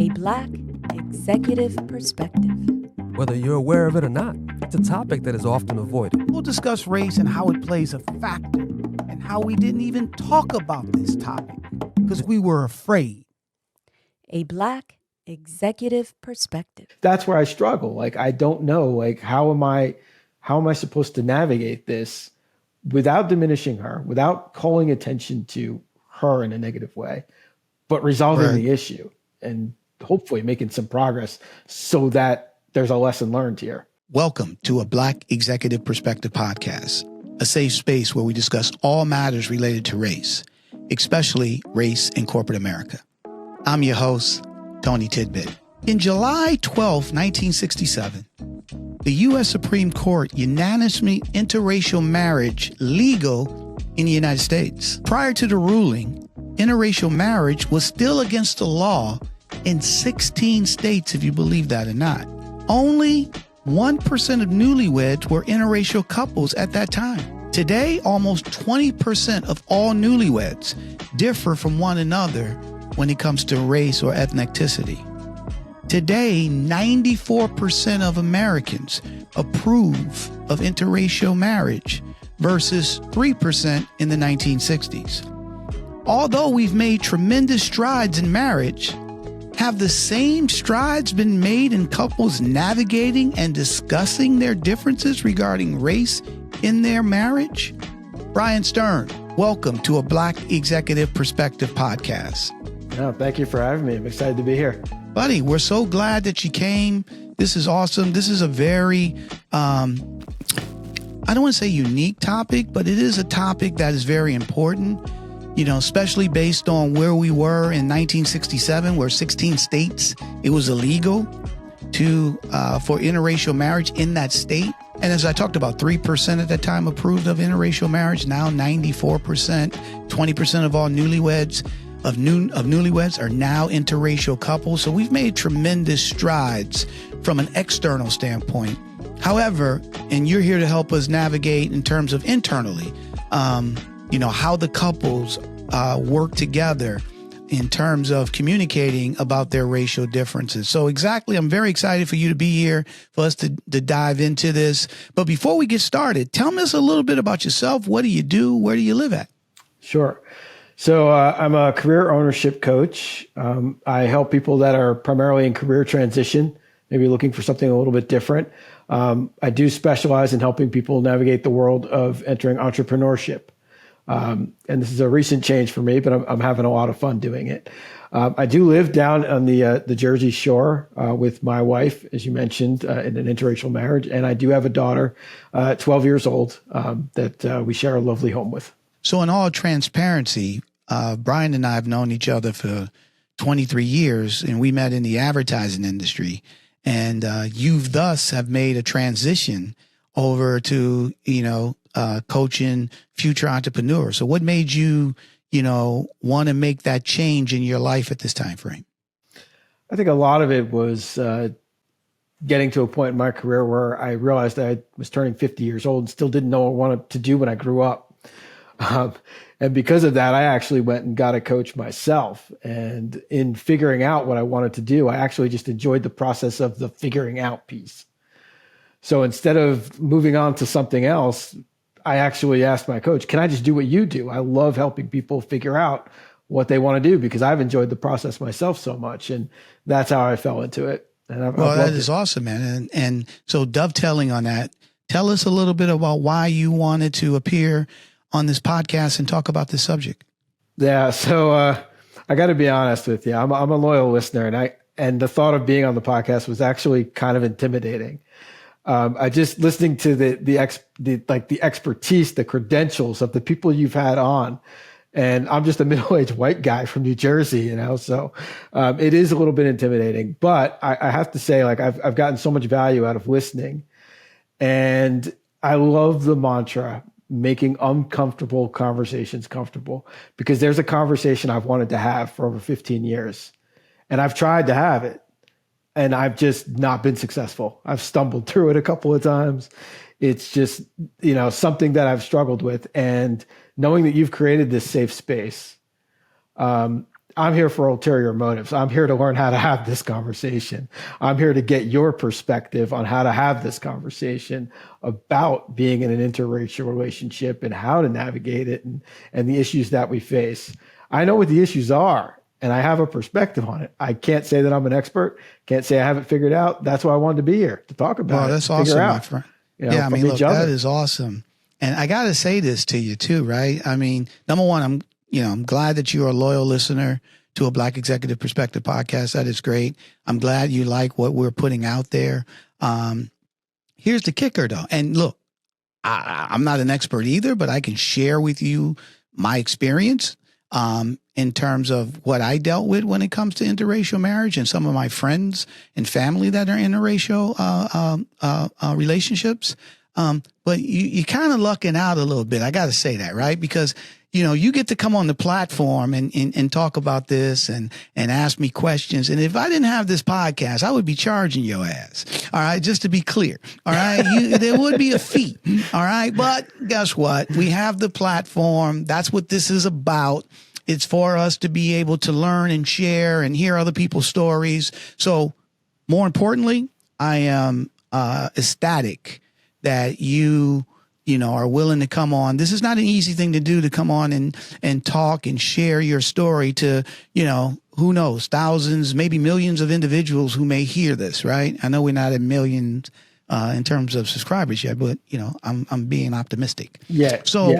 A Black Executive Perspective. Whether you're aware of it or not, it's a topic that is often avoided. We'll discuss race and how it plays a factor, and how we didn't even talk about this topic because we were afraid. A Black Executive Perspective. That's where I struggle. Like, I don't know, like, how am I supposed to navigate this without diminishing her, without calling attention to her in a negative way, but resolving the issue and hopefully making some progress so that there's a lesson learned here. Welcome to a Black Executive Perspective podcast, a safe space where we discuss all matters related to race, especially race in corporate America. I'm your host, Tony Tidbit. In July 12, 1967, the U.S. Supreme Court unanimously made interracial marriage legal in the United States. Prior to the ruling, interracial marriage was still against the law in 16 states, if you believe that or not. Only 1% of newlyweds were interracial couples at that time. Today, almost 20% of all newlyweds differ from one another when it comes to race or ethnicity. Today, 94% of Americans approve of interracial marriage versus 3% in the 1960s. Although we've made tremendous strides in marriage, have the same strides been made in couples navigating and discussing their differences regarding race in their marriage? Brian Stern, welcome to a Black Executive Perspective podcast. No, thank you for having me. I'm excited to be here. Buddy, we're so glad that you came. This is awesome. This is a very, I don't want to say unique topic, but it is a topic that is very important, you know, especially based on where we were in 1967, where 16 states, it was illegal for interracial marriage in that state. And as I talked about, 3% at that time approved of interracial marriage. Now 94%, 20% of all newlyweds are now interracial couples. So we've made tremendous strides from an external standpoint. However, and you're here to help us navigate in terms of internally, how the couples work together in terms of communicating about their racial differences. So exactly, I'm very excited for you to be here, for us to dive into this. But before we get started, tell us a little bit about yourself. What do you do? Where do you live at? Sure. So I'm a career ownership coach. I help people that are primarily in career transition, maybe looking for something a little bit different. I do specialize in helping people navigate the world of entering entrepreneurship. And this is a recent change for me, but I'm having a lot of fun doing it. I do live down on the Jersey Shore with my wife, as you mentioned, in an interracial marriage. And I do have a daughter, 12 years old, that we share a lovely home with. So in all transparency, Brian and I have known each other for 23 years, and we met in the advertising industry. And you thus have made a transition over to, coaching future entrepreneurs. So what made you, want to make that change in your life at this time frame? I think a lot of it was getting to a point in my career where I realized that I was turning 50 years old and still didn't know what I wanted to do when I grew up. And because of that, I actually went and got a coach myself. And in figuring out what I wanted to do, I actually just enjoyed the process of the figuring out piece. So instead of moving on to something else, I actually asked my coach, can I just do what you do? I love helping people figure out what they want to do because I've enjoyed the process myself so much. And that's how I fell into it. And that is awesome, man. And so dovetailing on that, tell us a little bit about why you wanted to appear on this podcast and talk about this subject. Yeah. So I got to be honest with you. I'm a loyal listener, and the thought of being on the podcast was actually kind of intimidating. I just listening to the expertise, the credentials of the people you've had on, and I'm just a middle-aged white guy from New Jersey, so it is a little bit intimidating. But I have to say, I've gotten so much value out of listening, and I love the mantra, making uncomfortable conversations comfortable, because there's a conversation I've wanted to have for over 15 years, and I've tried to have it. And I've just not been successful. I've stumbled through it a couple of times. It's just, something that I've struggled with. And knowing that you've created this safe space, I'm here for ulterior motives. I'm here to learn how to have this conversation. I'm here to get your perspective on how to have this conversation about being in an interracial relationship and how to navigate it and the issues that we face. I know what the issues are and I have a perspective on it. I can't say that I'm an expert. Can't say I have it figured out. That's why I wanted to be here, to talk about it. That's awesome, my friend. Yeah, I mean, look, that is awesome. And I got to say this to you too, right? I mean, number one, I'm glad that you're a loyal listener to a Black Executive Perspective podcast. That is great. I'm glad you like what we're putting out there. Here's the kicker though. And look, I'm not an expert either, but I can share with you my experience in terms of what I dealt with when it comes to interracial marriage and some of my friends and family that are interracial relationships. But you kind of lucking out a little bit. I got to say that, right? Because, you get to come on the platform and talk about this and ask me questions. And if I didn't have this podcast, I would be charging your ass. All right. Just to be clear. All right. There would be a fee. All right. But guess what? We have the platform. That's what this is about. It's for us to be able to learn and share and hear other people's stories. So more importantly, I am ecstatic that you are willing to come on. This is not an easy thing to do, to come on and talk and share your story to, who knows, thousands, maybe millions of individuals who may hear this, right? I know we're not at millions in terms of subscribers yet, but I'm being optimistic. Yeah. So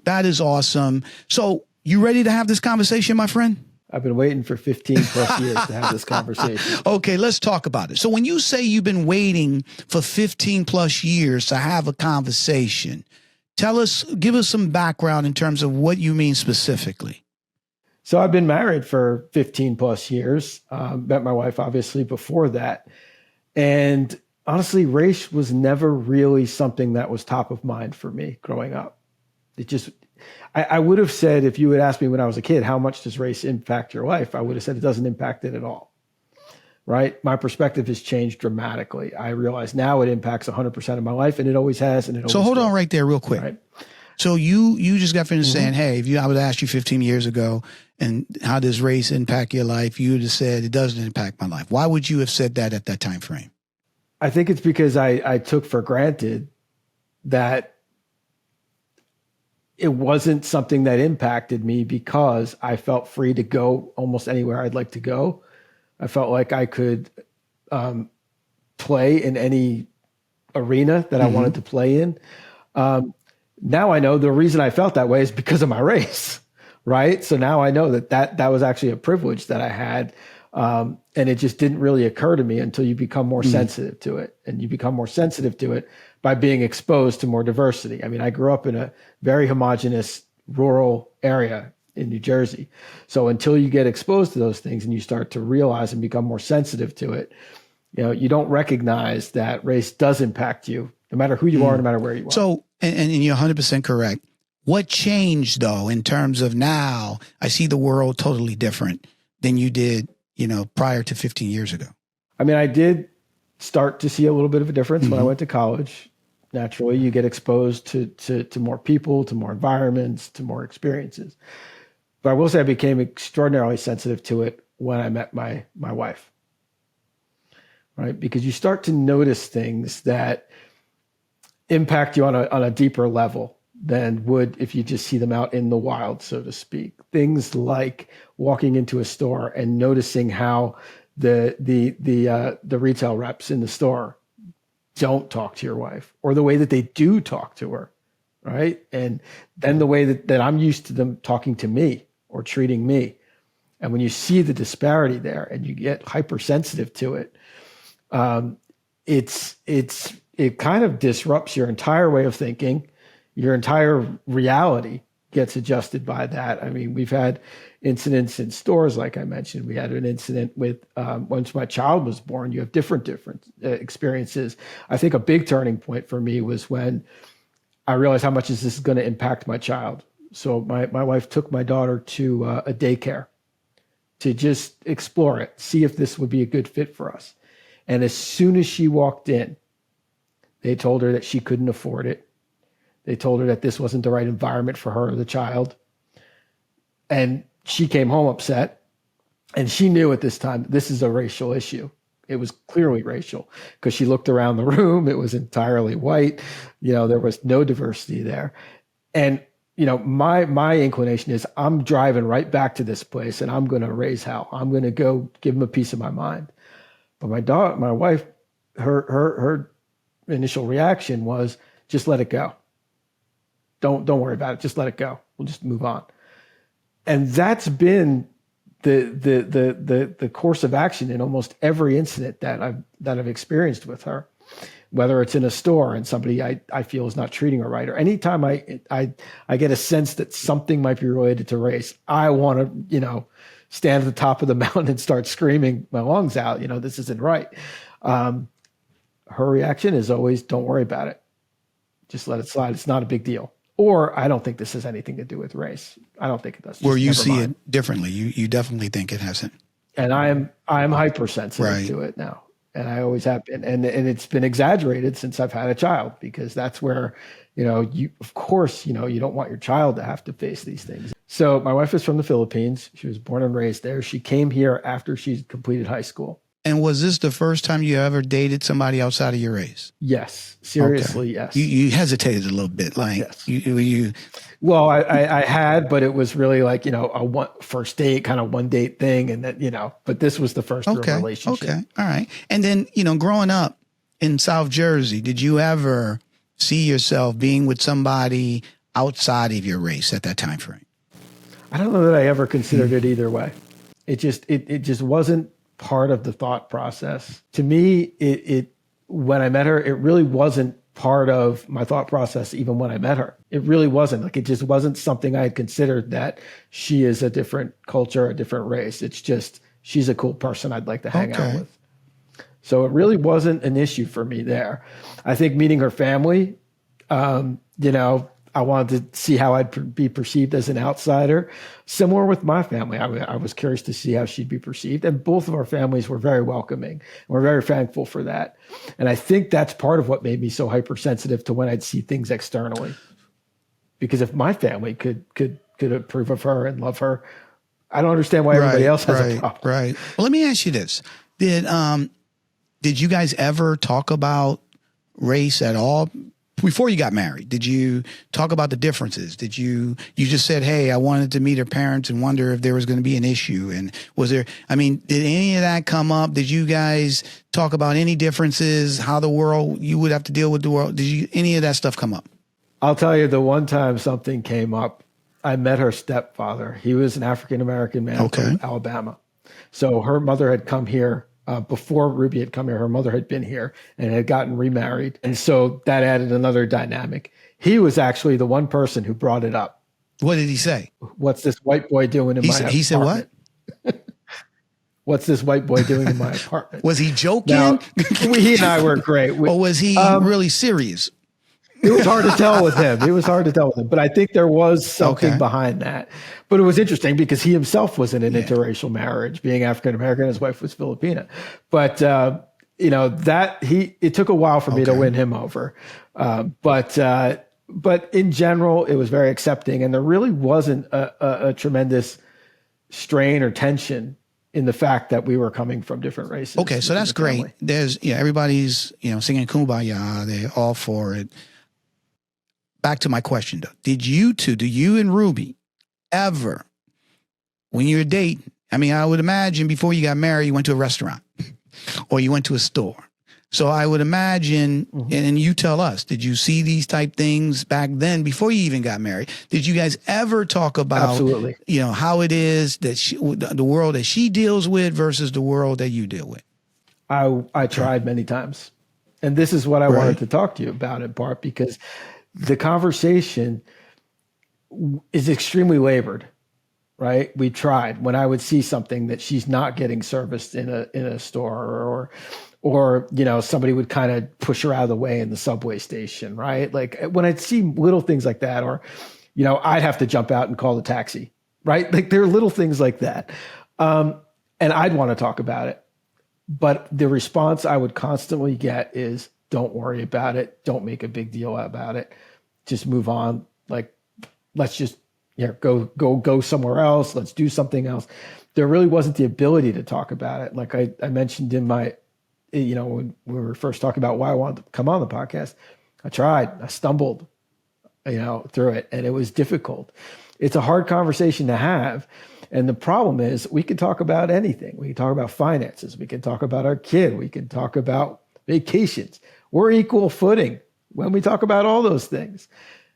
that is awesome. So you ready to have this conversation, my friend? I've been waiting for 15 plus years to have this conversation. Okay, let's talk about it. So when you say you've been waiting for 15 plus years to have a conversation, give us some background in terms of what you mean specifically. So I've been married for 15 plus years. Met my wife obviously before that. And honestly, race was never really something that was top of mind for me growing up. I would have said, if you had asked me when I was a kid, how much does race impact your life? I would have said it doesn't impact it at all, right? My perspective has changed dramatically. I realize now it impacts 100% of my life, and it always has. And so hold on right there real quick. Right? So you just got finished saying, hey, I would ask you 15 years ago, and how does race impact your life? You would have said it doesn't impact my life. Why would you have said that at that time frame? I think it's because I took for granted that it wasn't something that impacted me because I felt free to go almost anywhere I'd like to go. I felt like I could play in any arena that I wanted to play in. Now I know the reason I felt that way is because of my race, right? So now I know that was actually a privilege that I had. And it just didn't really occur to me until you become more sensitive to it. And you become more sensitive to it by being exposed to more diversity. I mean, I grew up in a very homogeneous rural area in New Jersey. So until you get exposed to those things and you start to realize and become more sensitive to it, you don't recognize that race does impact you, no matter who you are, no matter where you are. So, and you're 100% correct. What changed though, in terms of now, I see the world totally different than you did, prior to 15 years ago? I mean, I did start to see a little bit of a difference when I went to college. Naturally, you get exposed to more people, to more environments, to more experiences. But I will say I became extraordinarily sensitive to it when I met my wife, right? Because you start to notice things that impact you on a deeper level than would if you just see them out in the wild, so to speak. Things like walking into a store and noticing how the retail reps in the store don't talk to your wife, or the way that they do talk to her, right? And then the way that I'm used to them talking to me or treating me. And when you see the disparity there and you get hypersensitive to it, it kind of disrupts your entire way of thinking. Your entire reality gets adjusted by that. I mean, we've had incidents in stores, like I mentioned. We had an incident with once my child was born. You have different experiences. I think a big turning point for me was when I realized how much is this going to impact my child. So my wife took my daughter to a daycare to just explore it, see if this would be a good fit for us. And as soon as she walked in, they told her that she couldn't afford it. They told her that this wasn't the right environment for her or the child. And she came home upset, and she knew at this time this is a racial issue. It was clearly racial because she looked around the room. It was entirely white. There was no diversity there. And, my inclination is I'm driving right back to this place and I'm going to raise hell. I'm going to go give him a piece of my mind. But my wife, her initial reaction was just let it go. Don't worry about it. Just let it go. We'll just move on. And that's been the course of action in almost every incident that I've experienced with her, whether it's in a store and somebody I feel is not treating her right, or anytime I get a sense that something might be related to race, I want to, stand at the top of the mountain and start screaming my lungs out, this isn't right. Her reaction is always, don't worry about it. Just let it slide. It's not a big deal. Or I don't think this has anything to do with race. I don't think it does. Where you see it differently. You definitely think it hasn't. And I'm hypersensitive to it now. And I always have been. And it's been exaggerated since I've had a child, because that's where, you don't want your child to have to face these things. So my wife is from the Philippines. She was born and raised there. She came here after she completed high school. And was this the first time you ever dated somebody outside of your race? Yes. Seriously, yes. You hesitated a little bit, like yes. you. Well, I had, but it was really like, first date, kind of one date thing. And that, but this was the first real relationship. Okay. All right. And then, growing up in South Jersey, did you ever see yourself being with somebody outside of your race at that time frame? I don't know that I ever considered it either way. It just wasn't part of the thought process. To me, it when I met her, it really wasn't part of my thought process. Even when I met her, it really wasn't. Like, it just wasn't something I had considered, that she is a different culture, a different race. It's just, she's a cool person I'd like to hang out with. So it really wasn't an issue for me there. I think meeting her family, I wanted to see how I'd be perceived as an outsider. Similar with my family, I was curious to see how she'd be perceived. And both of our families were very welcoming. We're very thankful for that. And I think that's part of what made me so hypersensitive to when I'd see things externally. Because if my family could approve of her and love her, I don't understand why everybody else has a problem. Right. Well, let me ask you this. Did you guys ever talk about race at all? Before you got married, did you talk about the differences? Did you just said, hey, I wanted to meet her parents and wonder if there was going to be an issue? And did any of that come up? Did you guys talk about any differences, how you would have to deal with the world? Did any of that stuff come up? I'll tell you, the one time something came up, I met her stepfather. He was an African-American man from Alabama. So her mother had come here. Before Ruby had come here, her mother had been here and had gotten remarried. And so that added another dynamic. He was actually the one person who brought it up. What did he say? What's this white boy doing in my apartment? He said what? What's this white boy doing in my apartment? Was he joking? Now, he and I were great. Or was he really serious? It was hard to tell with him. But I think there was something behind that. But it was interesting because he himself was in an interracial marriage, being African-American, his wife was Filipina. But, it took a while for me to win him over. But in general, it was very accepting. And there really wasn't a tremendous strain or tension in the fact that we were coming from different races. Okay, so that's great. There's, everybody's, singing Kumbaya. They're all for it. Back to my question, though. Do you and Ruby ever, when you were dating, I would imagine before you got married, you went to a restaurant or you went to a store. So I would imagine, and you tell us, did you see these type things back then before you even got married? Did you guys ever talk about, Absolutely. How it is that the world that she deals with versus the world that you deal with? I tried many times. And this is what I wanted to talk to you about in part, because the conversation is extremely labored, right? We tried. When I would see something that she's not getting serviced in a store, or somebody would kind of push her out of the way in the subway station, right? Like when I'd see little things like that, or I'd have to jump out and call the taxi, right? Like there are little things like that, and I'd want to talk about it, but the response I would constantly get is, "Don't worry about it. Don't make a big deal about it. Just move on. Like, let's just go somewhere else. Let's do something else. There really wasn't the ability to talk about it. Like I mentioned in my, when we were first talking about why I wanted to come on the podcast, I stumbled, through it, and it was difficult. It's a hard conversation to have. And the problem is we can talk about anything. We can talk about finances. We can talk about our kid. We can talk about vacations. We're equal footing when we talk about all those things.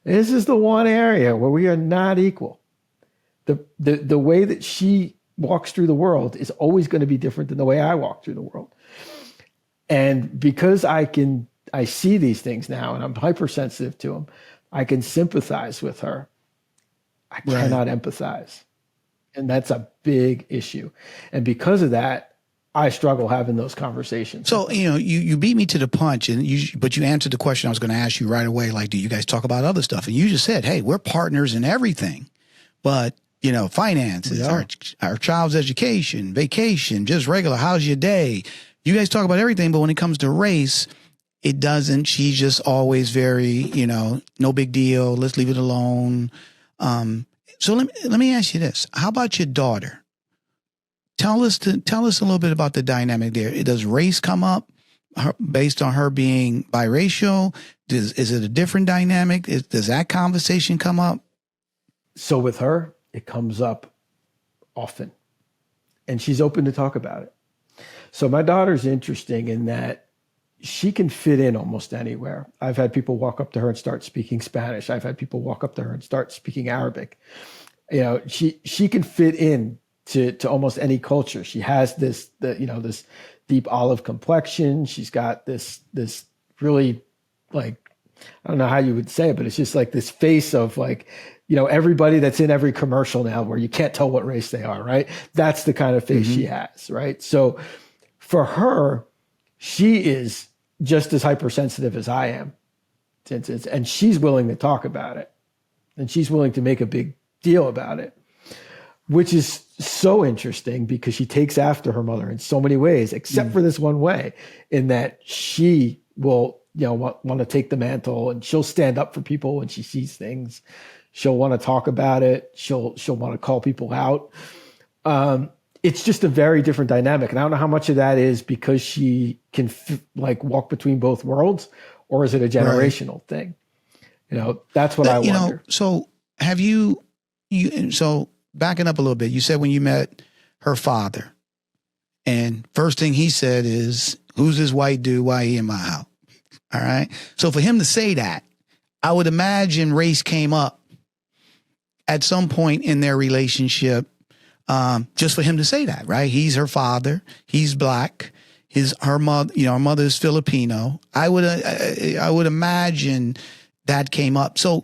This is the one area where we are not equal. The way that she walks through the world is always going to be different than the way I walk through the world. And because I see these things now and I'm hypersensitive to them, I can sympathize with her. I cannot empathize. And that's a big issue. And because of that, I struggle having those conversations. So, you beat me to the punch, but you answered the question I was going to ask you right away. Like, do you guys talk about other stuff? And you just said, hey, we're partners in everything. But, finances, our child's education, vacation, just regular, how's your day? You guys talk about everything. But when it comes to race, it doesn't. She's just always very, no big deal. Let's leave it alone. So let me ask you this. How about your daughter? Tell us a little bit about the dynamic there. Does race come up based on her being biracial? Is it a different dynamic? Does that conversation come up? So with her, it comes up often, and she's open to talk about it. So my daughter's interesting in that she can fit in almost anywhere. I've had people walk up to her and start speaking Spanish. I've had people walk up to her and start speaking Arabic. She can fit in to almost any culture. She has this deep olive complexion. She's got this really, like, I don't know how you would say it, but it's just like this face of like, everybody that's in every commercial now where you can't tell what race they are, right? That's the kind of face she has, right? So for her, she is just as hypersensitive as I am, and she's willing to talk about it, and she's willing to make a big deal about it, which is so interesting because she takes after her mother in so many ways, except for this one way, in that she will, want to take the mantle, and she'll stand up for people when she sees things. She'll want to talk about it. She'll want to call people out. It's just a very different dynamic. And I don't know how much of that is because she can walk between both worlds, or is it a generational thing? That's what I wonder. So have so backing up a little bit, you said when you met her father, and first thing he said is, who's this white dude? Why he in my house? All right. So for him to say that, I would imagine race came up at some point in their relationship. Just for him to say that, right? He's her father. He's black. Her mother, her mother is Filipino. I would imagine that came up. So,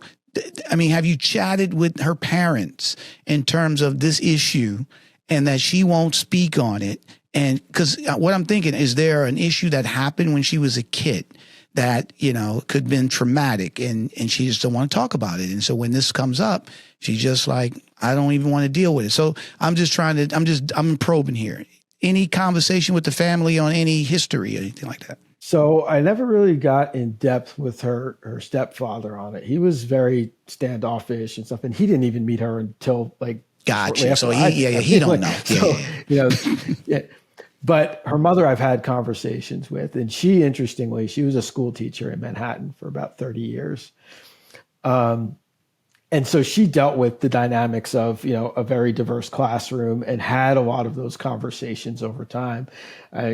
have you chatted with her parents in terms of this issue, and that she won't speak on it? And because what I'm thinking, is there an issue that happened when she was a kid that, could have been traumatic, and she just don't want to talk about it. And so when this comes up, she's just like, I don't even want to deal with it. So I'm probing here. Any conversation with the family on any history or anything like that? So I never really got in depth with her stepfather on it. He was very standoffish and stuff, and he didn't even meet her until gotcha. So he don't know. Yeah. But her mother, I've had conversations with, and she, interestingly, she was a school teacher in Manhattan for about 30 years. And so she dealt with the dynamics of, a very diverse classroom and had a lot of those conversations over time.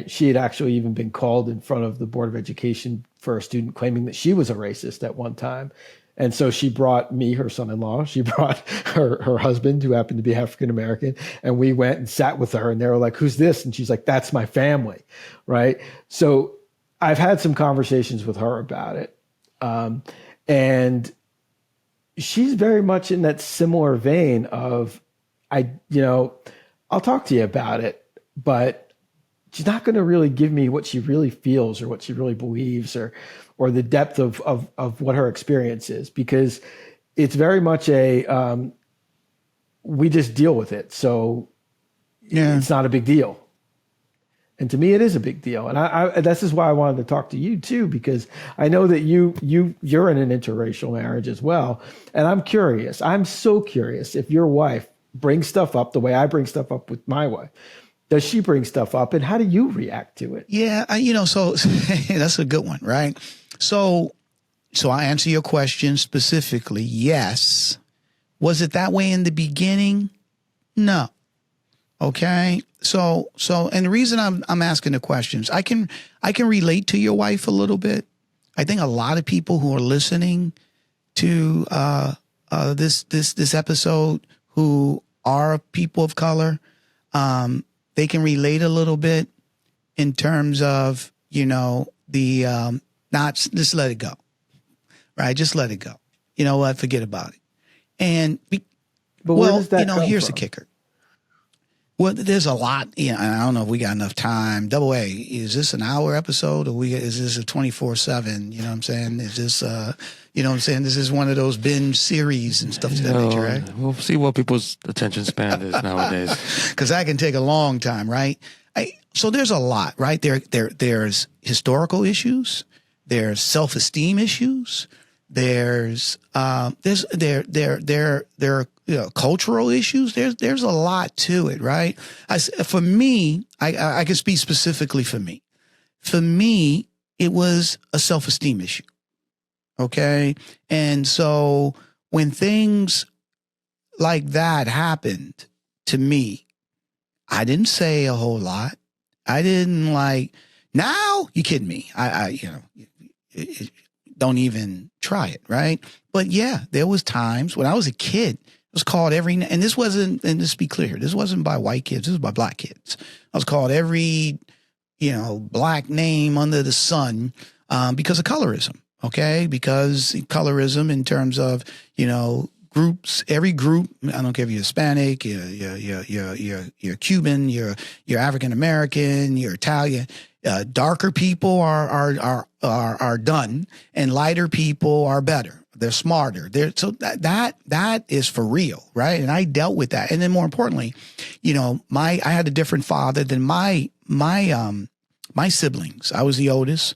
She had actually even been called in front of the Board of Education for a student claiming that she was a racist at one time. And so she brought me, her son-in-law, she brought her husband, who happened to be African-American, and we went and sat with her, and they were like, who's this? And she's like, that's my family, right? So I've had some conversations with her about it. And she's very much in that similar vein of, I'll talk to you about it, but she's not going to really give me what she really feels or what she really believes or the depth of what her experience is, because it's very much we just deal with it. So it's not a big deal. And to me, it is a big deal. And I this is why I wanted to talk to you too, because I know that you're in an interracial marriage as well. And I'm curious. I'm so curious if your wife brings stuff up the way I bring stuff up with my wife. Does she bring stuff up, and how do you react to it? Yeah, so that's a good one, right? So I answer your question specifically. Yes. Was it that way in the beginning? No. Okay. So, and the reason I'm asking the questions, I can relate to your wife a little bit. I think a lot of people who are listening to this episode who are people of color, they can relate a little bit in terms of, the not just let it go, right? Just let it go. You know what? Forget about it. And But where does that come here's from? the kicker. Well, there's a lot. I don't know if we got enough time. Double A, is this an hour episode or is this a 24/7? You know what I'm saying? Is this you know what I'm saying? This is one of those binge series and stuff to that nature, right? We'll see what people's attention span is nowadays. Because that can take a long time, right? So there's a lot, right? There's historical issues. There's self-esteem issues. There's cultural issues. There's a lot to it, right? For me, I can speak specifically for me. For me, it was a self-esteem issue. Okay. And so when things like that happened to me, I didn't say a whole lot. I didn't now you kidding me. Don't even try it. Right. But yeah, there was times when I was a kid, it was called and this wasn't, and let's be clear, this wasn't by white kids. This was by black kids. I was called every, black name under the sun, because of colorism. Okay. Because colorism in terms of, groups, every group, I don't care if you're Hispanic, you're Cuban, you're African American, you're Italian, darker people are done and lighter people are better. They're smarter. So that is for real, right? And I dealt with that. And then more importantly, I had a different father than my siblings. I was the oldest.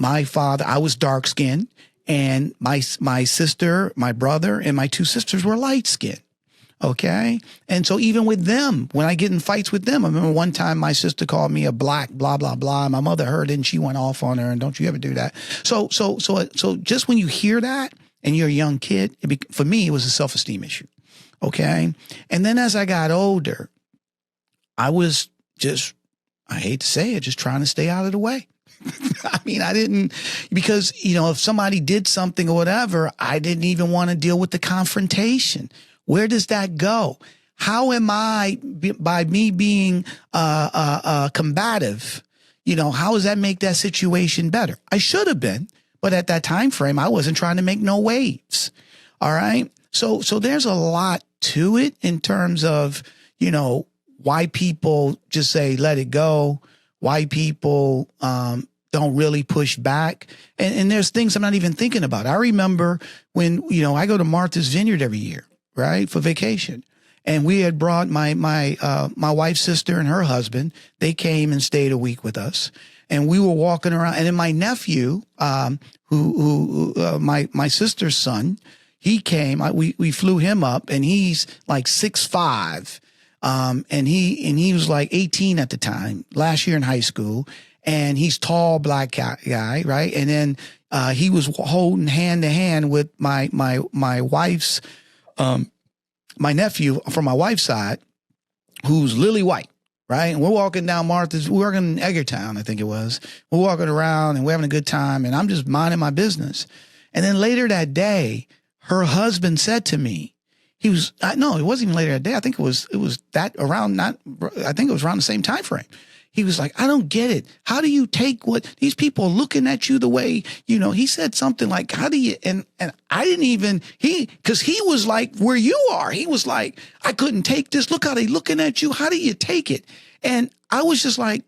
My father, I was dark skinned, and my sister, my brother, and my two sisters were light skinned. Okay. And so even with them, when I get in fights with them, I remember one time my sister called me a black, blah, blah, blah. My mother heard it and she went off on her. And don't you ever do that. So just when you hear that and you're a young kid, for me, it was a self-esteem issue. Okay. And then as I got older, I was I hate to say it, just trying to stay out of the way. I mean, I didn't, because, if somebody did something or whatever, I didn't even want to deal with the confrontation. Where does that go? How am I, by me being combative, how does that make that situation better? I should have been, but at that time frame, I wasn't trying to make no waves. All right. So there's a lot to it in terms of, why people just say, let it go. Why people don't really push back. And there's things I'm not even thinking about. I remember when, I go to Martha's Vineyard every year, right, for vacation. And we had brought my wife's sister and her husband. They came and stayed a week with us. And we were walking around. And then my nephew, my sister's son, he came. We flew him up, and he's like 6'5". And he was like 18 at the time, last year in high school. And he's tall, black guy, right? And then he was holding hand to hand with my wife's, my nephew from my wife's side, who's lily white, right? And we're walking down Martha's, we're working in Eggertown, I think it was. We're walking around and we're having a good time, and I'm just minding my business. And then later that day, her husband said to me, it wasn't even later that day. I think it was that around, I think it was around the same time frame. He was like, I don't get it. How do you take what these people are looking at you the way, he said something like, how do you, and I didn't even, cause he was like where you are. He was like, I couldn't take this. Look how they looking at you. How do you take it? And I was just like,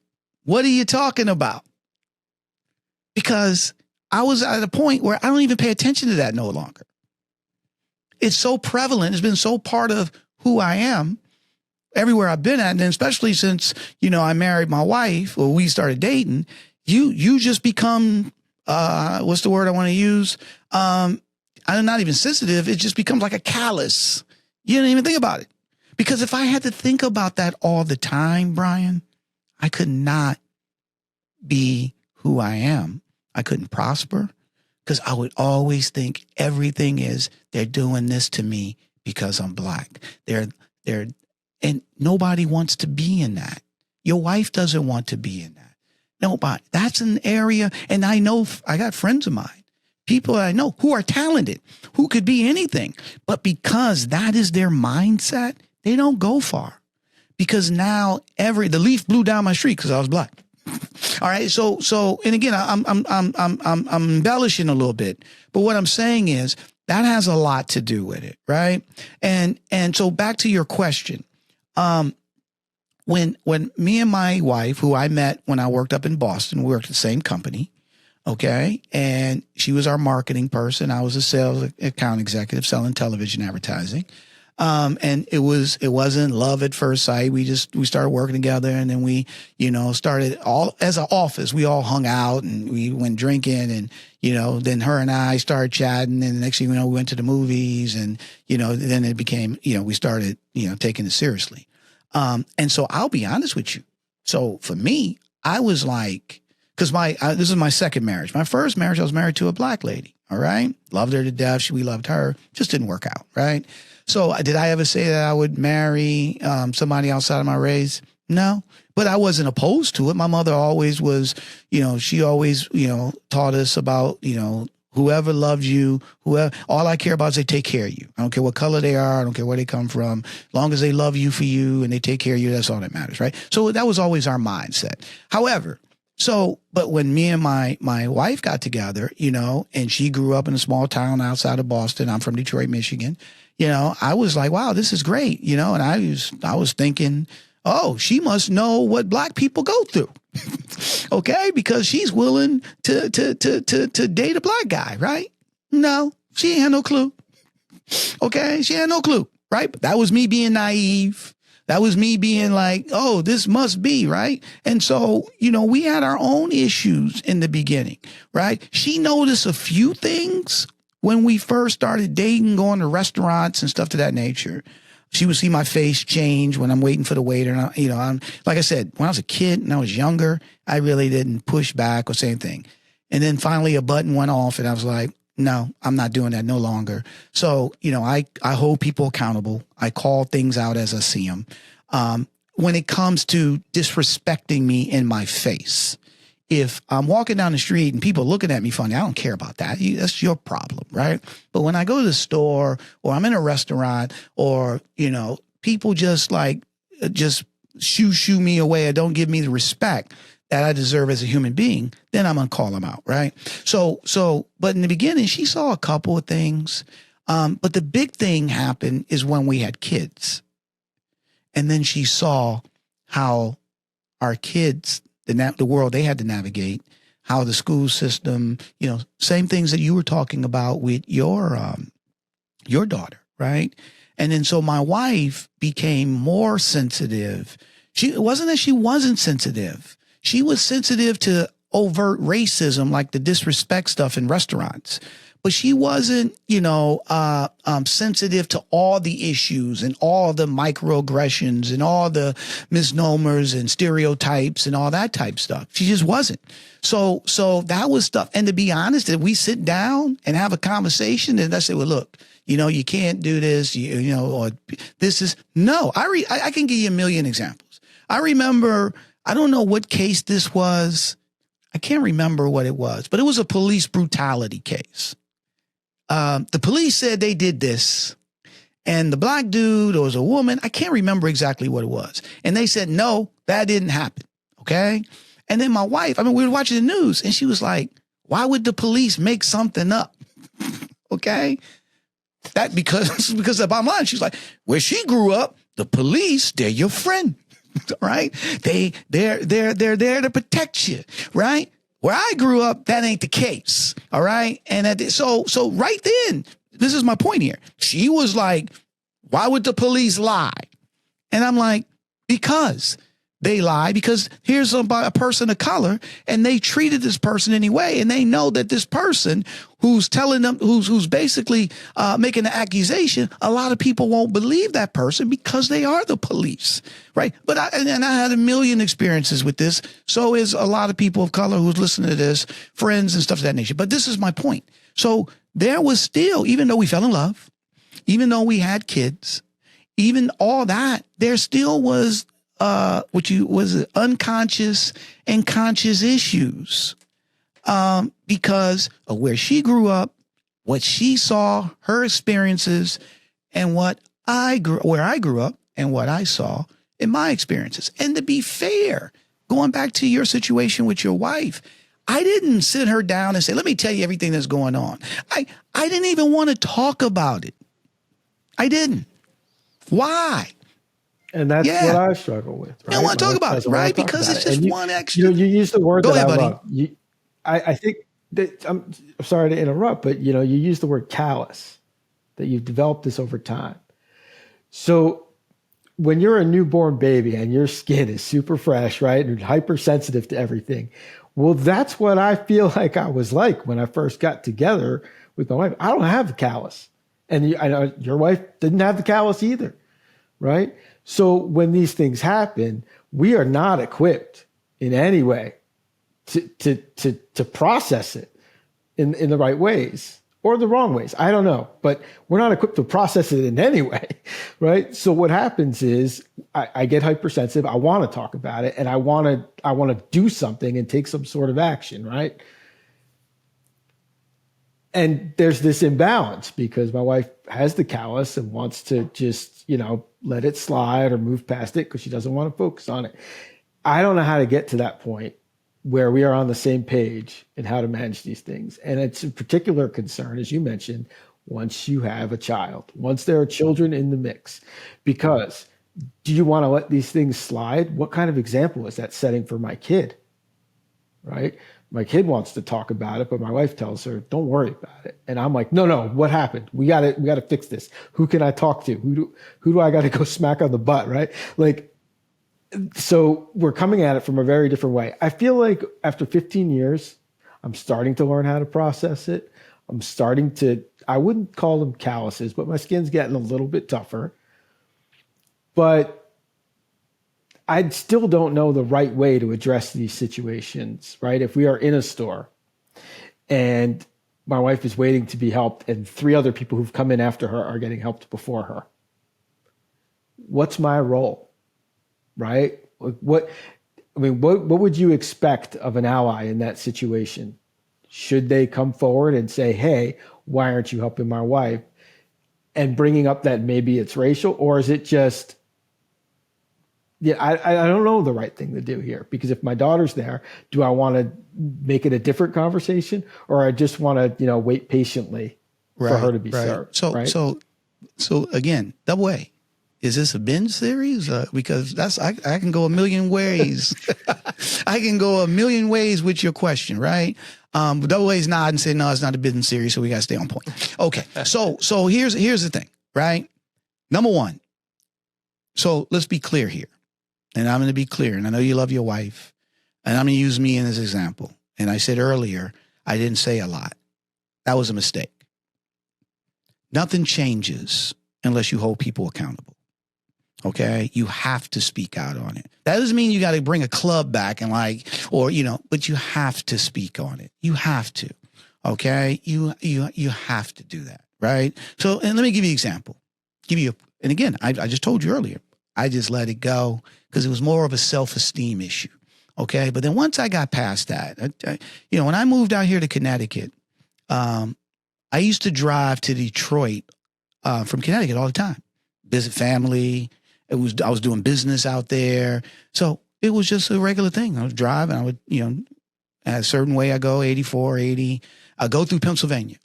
what are you talking about? Because I was at a point where I don't even pay attention to that no longer. It's so prevalent. It's been so part of who I am everywhere I've been at, and especially since, I married my wife or we started dating, you just become, what's the word I want to use? I'm not even sensitive. It just becomes like a callus. You don't even think about it. Because if I had to think about that all the time, Brian, I could not be who I am. I couldn't prosper because I would always think everything is they're doing this to me because I'm black. And nobody wants to be in that. Your wife doesn't want to be in that. Nobody. That's an area. And I know I got friends of mine, people I know who are talented, who could be anything. But because that is their mindset, they don't go far. Because now the leaf blew down my street because I was black. All right. So, and again, I'm embellishing a little bit, but what I'm saying is that has a lot to do with it. Right. And so back to your question. When me and my wife, who I met when I worked up in Boston, we worked at the same company. Okay. And she was our marketing person. I was a sales account executive selling television advertising. And it wasn't love at first sight. We started working together, and then we, started all as an office. We all hung out and we went drinking, and, then her and I started chatting, and the next thing we went to the movies, and, then it became, we started, taking it seriously. And so I'll be honest with you. So for me, I was like, cause this is my second marriage. My first marriage, I was married to a black lady. All right. Loved her to death. We loved her. Just didn't work out. Right. So did I ever say that I would marry somebody outside of my race? No, but I wasn't opposed to it. My mother always was, she always, taught us about, whoever loves you, all I care about is they take care of you. I don't care what color they are. I don't care where they come from. As long as they love you for you and they take care of you, that's all that matters. Right. So that was always our mindset. However, but when me and my wife got together, and she grew up in a small town outside of Boston, I'm from Detroit, Michigan, I was like, wow, this is great, and I was thinking, oh, she must know what black people go through. Okay, because she's willing to date a black guy, right? No, she ain't had no clue. Okay, she had no clue, right? But that was me being naive. That was me being like, oh, this must be, right? And so, we had our own issues in the beginning, right? She noticed a few things when we first started dating, going to restaurants and stuff to that nature. She would see my face change when I'm waiting for the waiter. And I'm like I said, when I was a kid and I was younger, I really didn't push back or say anything. And then finally a button went off and I was like, no, I'm not doing that no longer. So, I hold people accountable. I call things out as I see them. When it comes to disrespecting me in my face, if I'm walking down the street and people looking at me funny, I don't care about that. That's your problem, right? But when I go to the store or I'm in a restaurant or, people just shoo me away or don't give me the respect that I deserve as a human being, then I'm going to call them out, right? But in the beginning, she saw a couple of things. But the big thing happened is when we had kids. And then she saw how our kids, the world they had to navigate, how the school system, same things that you were talking about with your daughter, right? And then so my wife became more sensitive. It wasn't that she wasn't sensitive. She was sensitive to overt racism, like the disrespect stuff in restaurants. But she wasn't, sensitive to all the issues and all the microaggressions and all the misnomers and stereotypes and all that type stuff. She just wasn't. So that was stuff. And to be honest, if we sit down and have a conversation and I say, well, look, you can't do this, or this is no. I can give you a million examples. I remember, I don't know what case this was. I can't remember what it was, but it was a police brutality case. The police said they did this and the black dude or was a woman. I can't remember exactly what it was. And they said, no, that didn't happen. Okay. And then my wife, we were watching the news and she was like, why would the police make something up? Okay. That because of the bottom line, she's like, where she grew up, the police, they're your friend. Right. They're there to protect you. Right. Where I grew up, that ain't the case. All right. And so right then, this is my point here. She was like, why would the police lie? And I'm like, because they lie, because here's a person of color and they treated this person anyway. And they know that this person who's telling them, who's basically making an accusation, a lot of people won't believe that person because they are the police, right? But I had a million experiences with this. So is a lot of people of color who's listening to this, friends and stuff of that nature. But this is my point. So there was still, even though we fell in love, even though we had kids, even all that, there still was unconscious and conscious issues, because of where she grew up, what she saw, her experiences, and where I grew up and what I saw in my experiences. And to be fair, going back to your situation with your wife, I didn't sit her down and say, let me tell you everything that's going on. I didn't even want to talk about it. I didn't. Why? And that's what I struggle with. Right? I don't want to talk about it, right? Because it's just one extra. You use the word Go that ahead, I buddy. love. I think that I'm sorry to interrupt, but you use the word callous, that you've developed this over time. So when you're a newborn baby and your skin is super fresh, right, and hypersensitive to everything, well, that's what I feel like I was like when I first got together with my wife. I don't have the callus, and I know your wife didn't have the callus either, right? So when these things happen, we are not equipped in any way to process it in the right ways or the wrong ways. I don't know, but we're not equipped to process it in any way, right? So what happens is I get hypersensitive. I want to talk about it, and I want to do something and take some sort of action, right? And there's this imbalance because my wife has the callus and wants to just, let it slide or move past it because she doesn't want to focus on it. I don't know how to get to that point where we are on the same page in how to manage these things. And it's a particular concern, as you mentioned, once you have a child, once there are children in the mix, because do you want to let these things slide? What kind of example is that setting for my kid, right? My kid wants to talk about it, but my wife tells her, don't worry about it. And I'm like, no, what happened? We got to fix this. Who can I talk to? Who do I got to go smack on the butt, right? Like, so we're coming at it from a very different way. I feel like after 15 years, I'm starting to learn how to process it. I'm starting to, I wouldn't call them calluses, but my skin's getting a little bit tougher. But I still don't know the right way to address these situations, right? If we are in a store and my wife is waiting to be helped and 3 other people who've come in after her are getting helped before her, what's my role, right? What would you expect of an ally in that situation? Should they come forward and say, hey, why aren't you helping my wife? And bringing up that maybe it's racial, or is it just, I don't know the right thing to do here, because if my daughter's there, do I want to make it a different conversation, or I just want to, wait patiently for her to be served? So again, double A. Is this a binge series? Because I can go a million ways. I can go a million ways with your question, right? But double A's nod and say, no, it's not a binge series, so we got to stay on point. Okay. So here's the thing, right? Number one. So let's be clear here. And I'm going to be clear. And I know you love your wife. And I'm going to use me as an example. And I said earlier, I didn't say a lot. That was a mistake. Nothing changes unless you hold people accountable. Okay? You have to speak out on it. That doesn't mean you got to bring a club back and but you have to speak on it. You have to. Okay? You have to do that. Right? So, and let me give you an example. And again, I just told you earlier, I just let it go because it was more of a self-esteem issue. Okay. But then once I got past that, when I moved out here to Connecticut, I used to drive to Detroit from Connecticut all the time, visit family. I was doing business out there. So it was just a regular thing. I was driving. I would, at a certain way I go 84, 80. I go through Pennsylvania.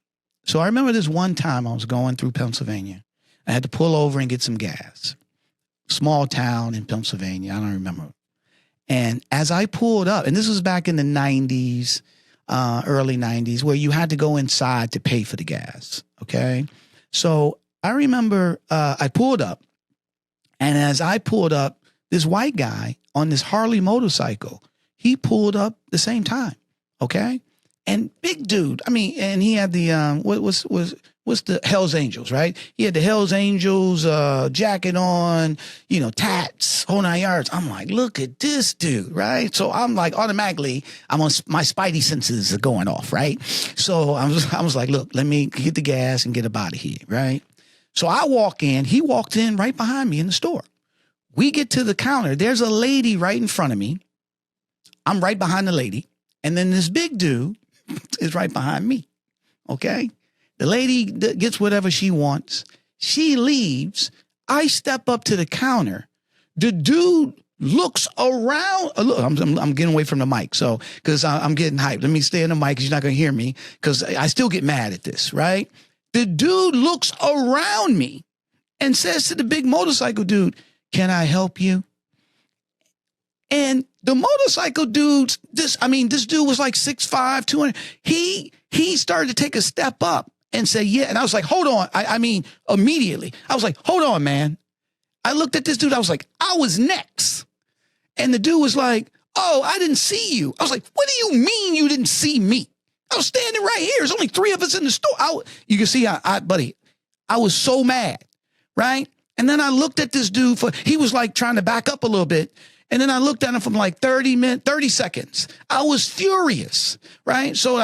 So I remember this one time I was going through Pennsylvania. I had to pull over and get some gas. Small town in Pennsylvania. I don't remember. And as I pulled up, and this was back in the 90s, early 90s, where you had to go inside to pay for the gas. Okay. So I remember I pulled up And as I pulled up, this white guy on this Harley motorcycle, he pulled up the same time. Okay. And big dude. I mean, and he had the, what's the Hell's Angels, right? He had the Hell's Angels, jacket on, tats, whole 9 yards. I'm like, look at this dude, right? So I'm like, automatically, my spidey senses are going off, right? So I was like, look, let me get the gas and get up out of here, right? So I walk in, he walked in right behind me in the store. We get to the counter. There's a lady right in front of me. I'm right behind the lady. And then this big dude is right behind me. Okay. The lady gets whatever she wants. She leaves. I step up to the counter. The dude looks around. Look, I'm getting away from the mic. So, cause I'm getting hyped. Let me stay in the mic cause you're not going to hear me. Cause I still get mad at this, right? The dude looks around me and says to the big motorcycle dude, "Can I help you?" And the motorcycle dudes, this dude was like 6'5", 200. He started to take a step up and say, yeah. And I was like, hold on. Immediately. I was like, hold on, man. I looked at this dude. I was like, I was next. And the dude was like, oh, I didn't see you. I was like, what do you mean you didn't see me? I was standing right here. There's only 3 of us in the store. You can see, buddy, I was so mad, right? And then I looked at this dude he was like trying to back up a little bit. And then I looked at him from like 30 seconds. I was furious, right? So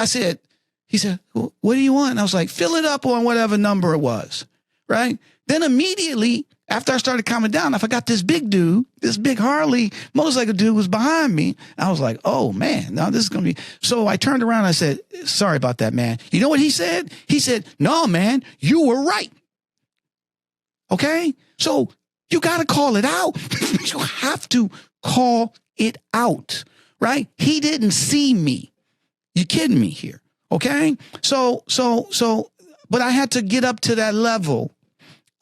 he said, what do you want? And I was like, fill it up on whatever number it was, right? Then immediately after I started calming down, I forgot this big dude, this big Harley motorcycle dude was behind me. I was like, oh man, now this is going to be. So I turned around and I said, sorry about that, man. You know what he said? He said, no, man, you were right. Okay. So you got to call it out. You have to call it out, right? He didn't see me. You kidding me here? Okay. So, but I had to get up to that level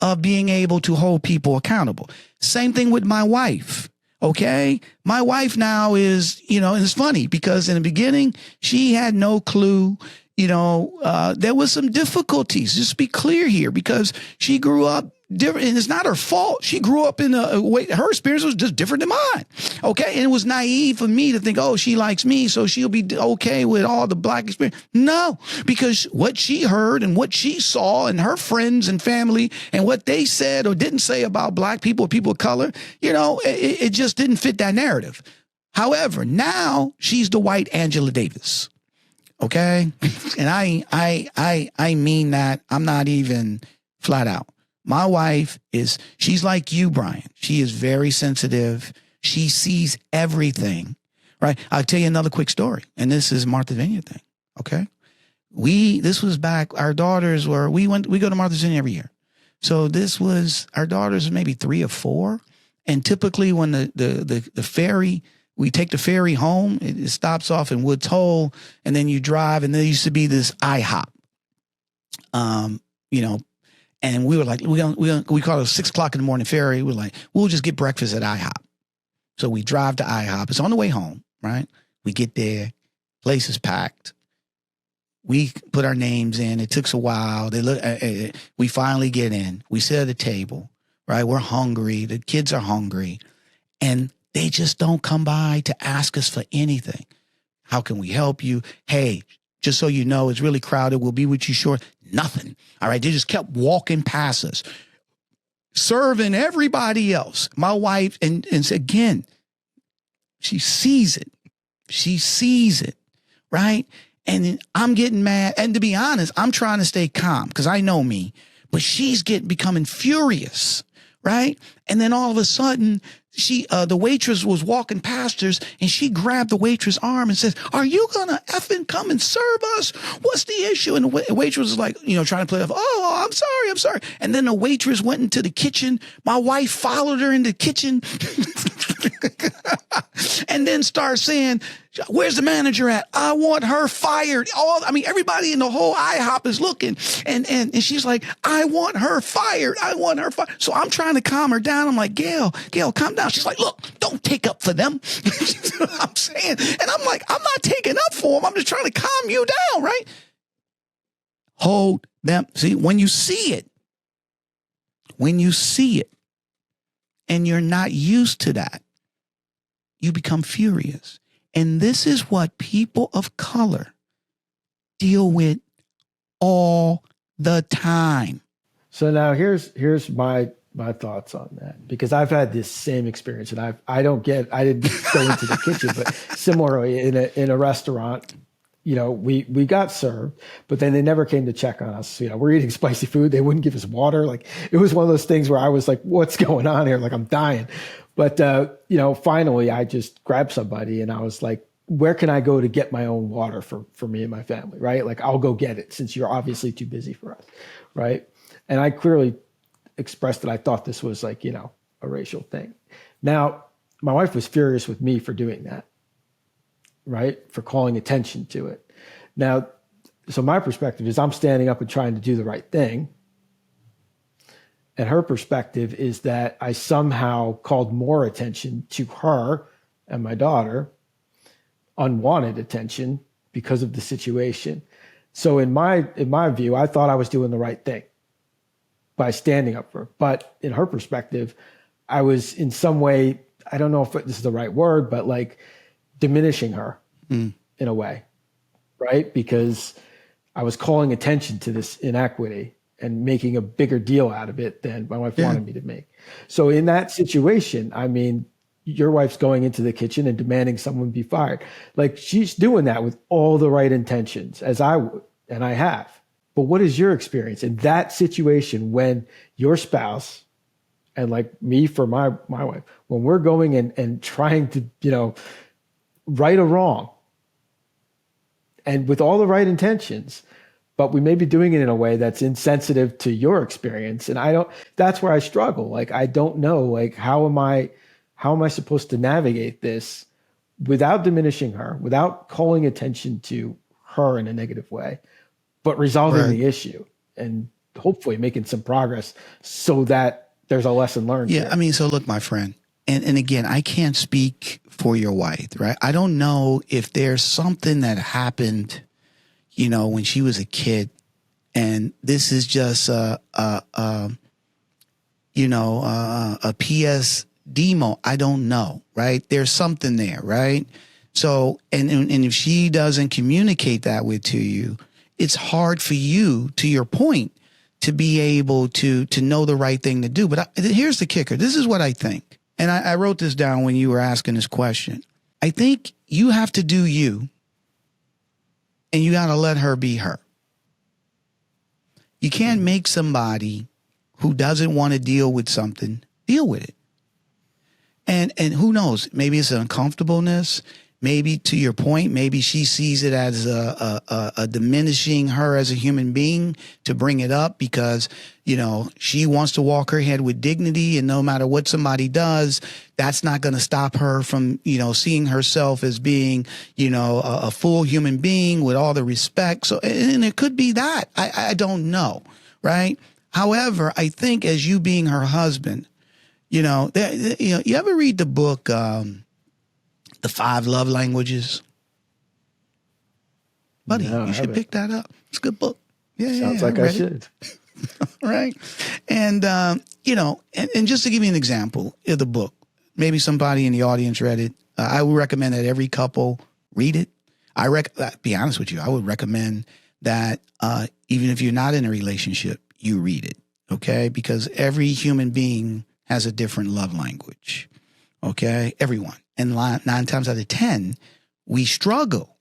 of being able to hold people accountable. Same thing with my wife. Okay. My wife now is, and it's funny because in the beginning, she had no clue. There was some difficulties. Just be clear here because she grew up different, and it's not her fault. She grew up in a way, her experience was just different than mine. Okay. And it was naive for me to think, oh, she likes me, so she'll be okay with all the black experience. No, because what she heard and what she saw and her friends and family and what they said or didn't say about black people or people of color, it just didn't fit that narrative. However, now she's the white Angela Davis. Okay. And I mean that. I'm not even flat out. My wife she's like you, Brian. She is very sensitive. She sees everything, right? I'll tell you another quick story. And this is Martha's Vineyard thing. Okay. This was back, our daughters we go to Martha's Vineyard every year. So our daughters maybe 3 or 4. And typically when the ferry, we take the ferry home, it stops off in Woods Hole and then you drive, and there used to be this IHOP, and we were like, we call it a 6 o'clock in the morning ferry. We're like, we'll just get breakfast at IHOP. So we drive to IHOP. It's on the way home, right? We get there. Place is packed. We put our names in. It took a while. We finally get in. We sit at the table, right? We're hungry. The kids are hungry. And they just don't come by to ask us for anything. How can we help you? Hey, just so you know, it's really crowded. We'll be with you short. Nothing. All right. They just kept walking past us, serving everybody else. My wife, and again, she sees it. She sees it. Right. And then I'm getting mad. And to be honest, I'm trying to stay calm because I know me, but she's becoming furious. Right. And then all of a sudden, the waitress was walking past us and she grabbed the waitress' arm and says, "Are you going to effing come and serve us? What's the issue?" And the waitress was like, trying to play off. "Oh, I'm sorry. And then the waitress went into the kitchen. My wife followed her in the kitchen and then started saying, "Where's the manager at? I want her fired." Everybody in the whole IHOP is looking and she's like, "I want her fired. I want her fired." So I'm trying to calm her down. I'm like, Gail, calm down. She's like, "Look, don't take up for them." You know what I'm saying? And I'm like, I'm not taking up for them. I'm just trying to calm you down, right? Hold them. See, when you see it, and you're not used to that, you become furious. And this is what people of color deal with all the time. So now here's my thoughts on that, because I've had this same experience, and I didn't go into the kitchen, but similarly in a restaurant, we got served, but then they never came to check on us. We're eating spicy food. They wouldn't give us water. Like, it was one of those things where I was like, what's going on here? Like, I'm dying. But, finally I just grabbed somebody and I was like, where can I go to get my own water for me and my family? Right. Like, I'll go get it since you're obviously too busy for us. Right. And I clearly expressed that I thought this was like, a racial thing. Now, my wife was furious with me for doing that. Right? For calling attention to it. Now, so my perspective is I'm standing up and trying to do the right thing. And her perspective is that I somehow called more attention to her and my daughter, unwanted attention because of the situation. So in my view, I thought I was doing the right thing by standing up for her. But in her perspective, I was in some way, I don't know if this is the right word, but like, diminishing her in a way, right? Because I was calling attention to this inequity and making a bigger deal out of it than my wife wanted me to make. So in that situation, I mean, your wife's going into the kitchen and demanding someone be fired. Like, she's doing that with all the right intentions, as I would, and I have. But what is your experience in that situation when your spouse, and like me for my wife, when we're going and trying to, right or wrong, and with all the right intentions, but we may be doing it in a way that's insensitive to your experience. And that's where I struggle. Like, I don't know, like, how am I supposed to navigate this without diminishing her, without calling attention to her in a negative way, but resolving the issue and hopefully making some progress so that there's a lesson learned. Yeah. Here. I mean, so look, my friend, and again, I can't speak for your wife, right? I don't know if there's something that happened, when she was a kid, and this is just a PS demo. I don't know, right? There's something there, right? So, and if she doesn't communicate that to you, it's hard for you, to your point, to be able to know the right thing to do. But here's the kicker. This is what I think. And I wrote this down when you were asking this question. I think you have to do you, and you got to let her be her. You can't make somebody who doesn't want to deal with something deal with it. And who knows, maybe it's an uncomfortableness. Maybe, to your point, maybe she sees it as a diminishing her as a human being to bring it up because, she wants to walk her head with dignity, and no matter what somebody does, that's not going to stop her from, seeing herself as being, a full human being with all the respect. So, and it could be that. I don't know, right? However, I think as you being her husband, you ever read the book, The 5 Love Languages? Buddy, No, you should pick that up. It's a good book. Yeah, Sounds like I should. Right. And, and just to give you an example of the book, maybe somebody in the audience read it. I would recommend that every couple read it. Be honest with you, I would recommend that even if you're not in a relationship, you read it. Okay. Because every human being has a different love language. Okay. Everyone. And 9 times out of 10, we struggle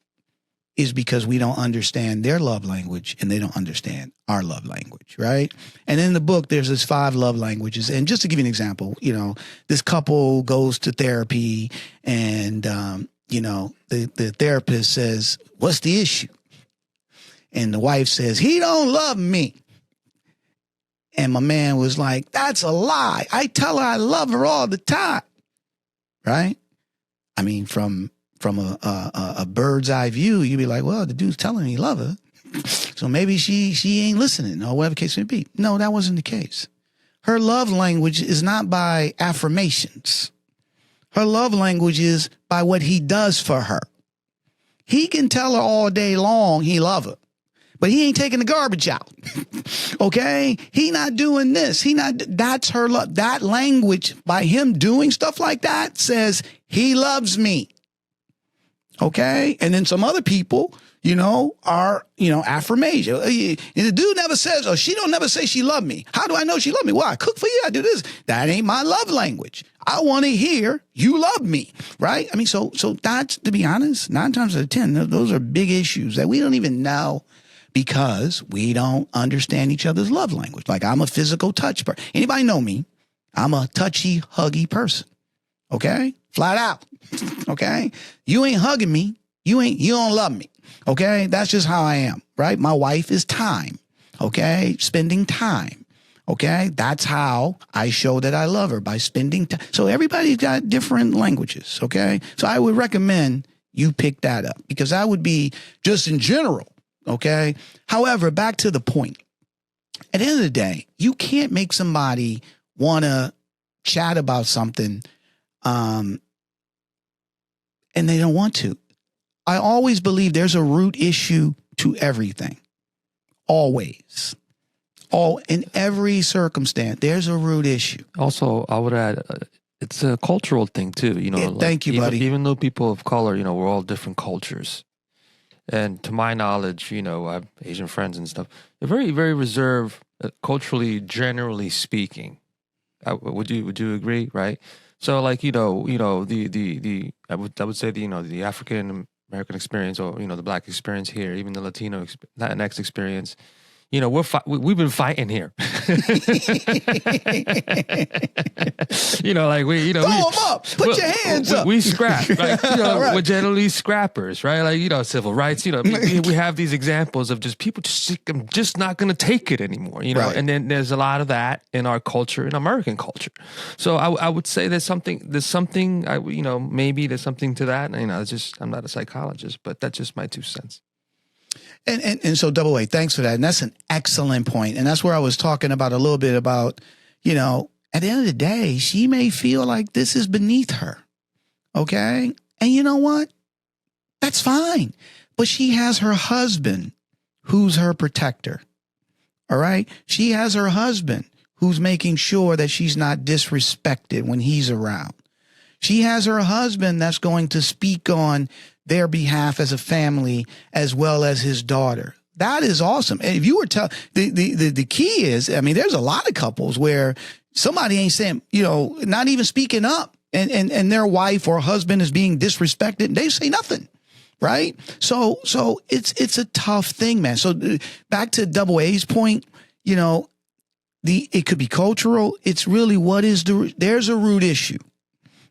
is because we don't understand their love language and they don't understand our love language, right? And in the book, there's this 5 love languages. And just to give you an example, this couple goes to therapy and, the therapist says, what's the issue? And the wife says, he don't love me. And my man was like, that's a lie. I tell her I love her all the time, right? I mean, from a bird's eye view, you'd be like, well, the dude's telling me he love her. So maybe she ain't listening or whatever the case may be. No, that wasn't the case. Her love language is not by affirmations. Her love language is by what he does for her. He can tell her all day long he love her, but he ain't taking the garbage out. Okay. He not doing this. That's her love. That language by him doing stuff like that says he loves me. Okay. And then some other people, are, affirmation. And the dude never says, or she don't never say she loved me. How do I know she loved me? Well, I cook for you. I do this. That ain't my love language. I want to hear you love me. Right. I mean, so that's, to be honest, 9 times out of 10, those are big issues that we don't even know because we don't understand each other's love language. Like I'm a physical touch person. Anybody know me? I'm a touchy, huggy person. Okay. Flat out. Okay. You ain't hugging me. You don't love me. Okay. That's just how I am. Right. My wife is time. Okay. Spending time. Okay. That's how I show that I love her, by spending time. So everybody's got different languages. Okay. So I would recommend you pick that up because that would be just in general. Okay. However, back to the point. At the end of the day, you can't make somebody want to chat about something and they don't want to. I always believe there's a root issue to everything. Always. In every circumstance, there's a root issue. Also, I would add, it's a cultural thing too. Thank you, buddy. Even though people of color, we're all different cultures. And to my knowledge, I have Asian friends and stuff. They're very, very reserved, culturally, generally speaking. Would you agree? Right. So, like I would say the African American experience, or the Black experience here, even the Latino Latinx experience. We've been fighting here. Like we, throw them up, put your hands up. We scrap, like, Right. we're generally scrappers, right? Like, civil rights, we have these examples of just people I'm just not going to take it anymore, Right. And then there's a lot of that in our culture, in American culture. So I would say there's something, maybe there's something to that. It's just, I'm not a psychologist, but that's just my 2 cents. And so Double A, thanks for that. And that's an excellent point. And that's where I was talking about a little bit about, at the end of the day, she may feel like this is beneath her. Okay. And you know what? That's fine. But she has her husband who's her protector. All right. She has her husband who's making sure that she's not disrespected when he's around. She has her husband that's going to speak on their behalf as a family, as well as his daughter. That is awesome. And if you were the key is, there's a lot of couples where somebody ain't saying, not even speaking up, and their wife or husband is being disrespected, and they say nothing. Right. So it's a tough thing, man. So back to Double A's point, it could be cultural. It's really there's a root issue.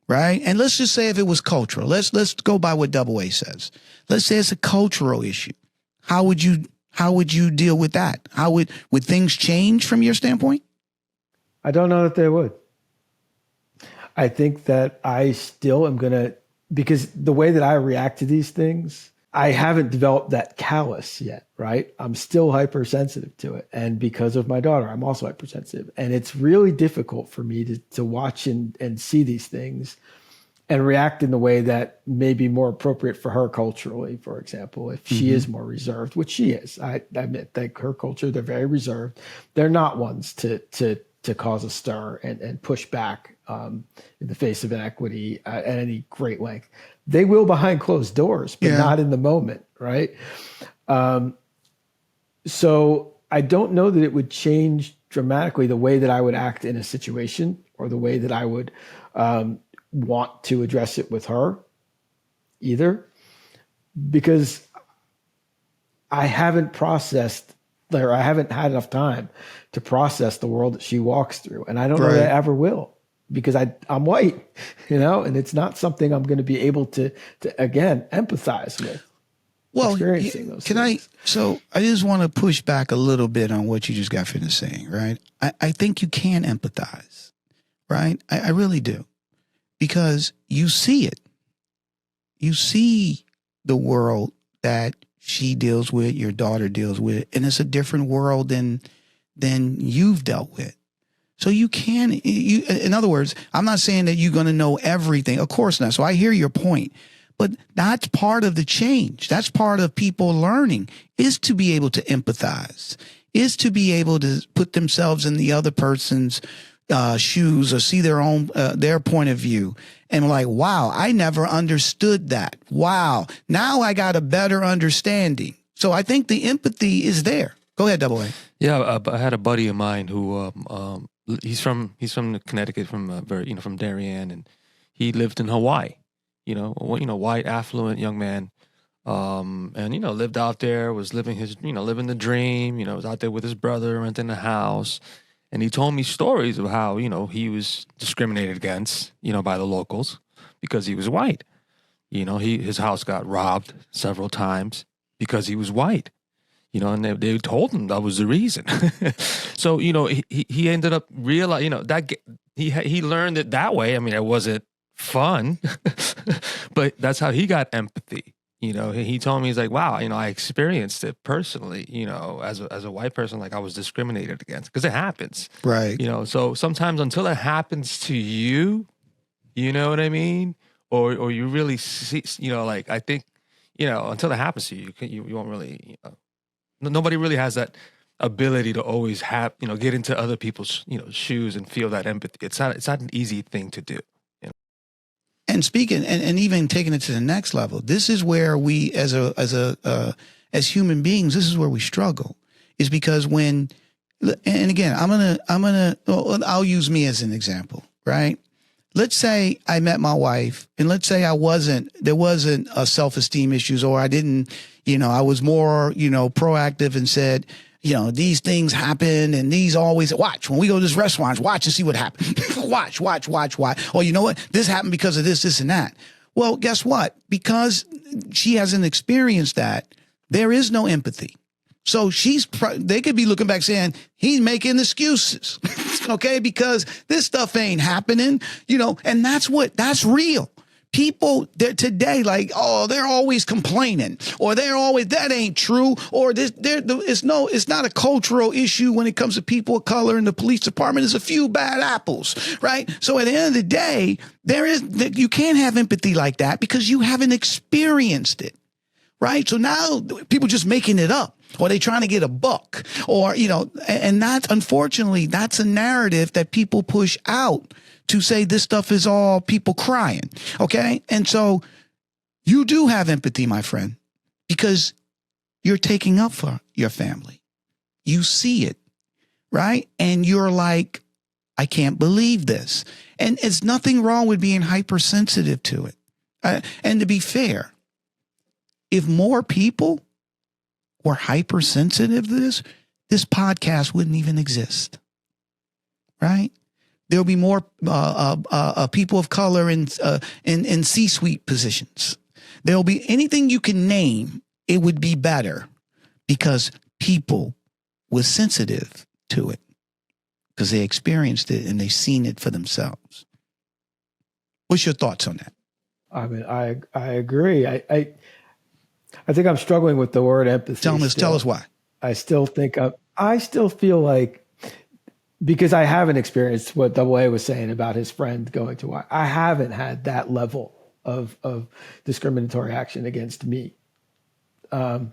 Right. And let's just say if it was cultural, let's go by what Double A says. Let's say it's a cultural issue. How would you deal with that? Would things change from your standpoint? I don't know that they would. I think that I still am because the way that I react to these things, I haven't developed that callus yet, right? I'm still hypersensitive to it. And because of my daughter, I'm also hypersensitive. And it's really difficult for me to watch and see these things and react in the way that may be more appropriate for her culturally, for example, if she is more reserved, which she is. I admit that her culture, they're very reserved. They're not ones to cause a stir and push back in the face of inequity at any great length. They will behind closed doors, but not in the moment, right? So I don't know that it would change dramatically the way that I would act in a situation or the way that I would want to address it with her either, because I haven't processed, or I haven't had enough time to process the world that she walks through. And I don't know that I ever will, because I'm white, and it's not something I'm going to be able to again, empathize with. Well, experiencing those can things. So I just want to push back a little bit on what you just got finished saying, right? I think you can empathize, right? I really do, because you see it. You see the world that she deals with, your daughter deals with, and it's a different world than you've dealt with. So you can, in other words, I'm not saying that you're going to know everything. Of course not. So I hear your point. But that's part of the change. That's part of people learning, is to be able to empathize, is to be able to put themselves in the other person's shoes or see their own, their point of view. And like, wow, I never understood that. Wow. Now I got a better understanding. So I think the empathy is there. Go ahead, Double A. Yeah, I had a buddy of mine who he's from Connecticut, from from Darien, and he lived in Hawaii. White, affluent young man, and lived out there, was living living the dream. Was out there with his brother, renting a house, and he told me stories of how he was discriminated against by the locals because he was white. His house got robbed several times because he was white. And they told him that was the reason. So, he ended up realizing, that he learned it that way. I mean, it wasn't fun, but that's how he got empathy. He told me, he's like, wow, I experienced it personally, as a white person, like I was discriminated against, because it happens. Right. So sometimes until it happens to you, you know what I mean? Or you really see, like, I think, until it happens to you, you won't really, nobody really has that ability to always have, get into other people's, shoes and feel that empathy. It's not an easy thing to do. And speaking, and even taking it to the next level, this is where we, as human beings, this is where we struggle, is because when, and again, I'll use me as an example, right? Let's say I met my wife, and let's say there wasn't a self-esteem issues, or I didn't, I was more, proactive and said, these things happen, and these always watch. When we go to this restaurant, watch and see what happens. watch. Or you know what? This happened because of this, and that. Well, guess what? Because she hasn't experienced that, there is no empathy. So they could be looking back saying, he's making excuses, okay? Because this stuff ain't happening, and that's real. People today, like, oh, they're always complaining, or that ain't true, or it's not a cultural issue when it comes to people of color in the police department. There's a few bad apples, right? So at the end of the day, you can't have empathy like that because you haven't experienced it, right? So now people just making it up, or they trying to get a buck, or, and unfortunately, that's a narrative that people push out to say this stuff is all people crying. Okay. And so you do have empathy, my friend, because you're taking up for your family. You see it, right? And you're like, I can't believe this. And it's nothing wrong with being hypersensitive to it. And to be fair, if more people were hypersensitive to this podcast wouldn't even exist, right? There'll be more people of color in C-suite positions. There'll be anything you can name. It would be better because people were sensitive to it because they experienced it and they've seen it for themselves. What's your thoughts on that? I mean, I agree. I think I'm struggling with the word empathy. Tell us why. I still feel like, because I haven't experienced what Double A was saying about his friend going to Hawaii. I haven't had that level of discriminatory action against me. So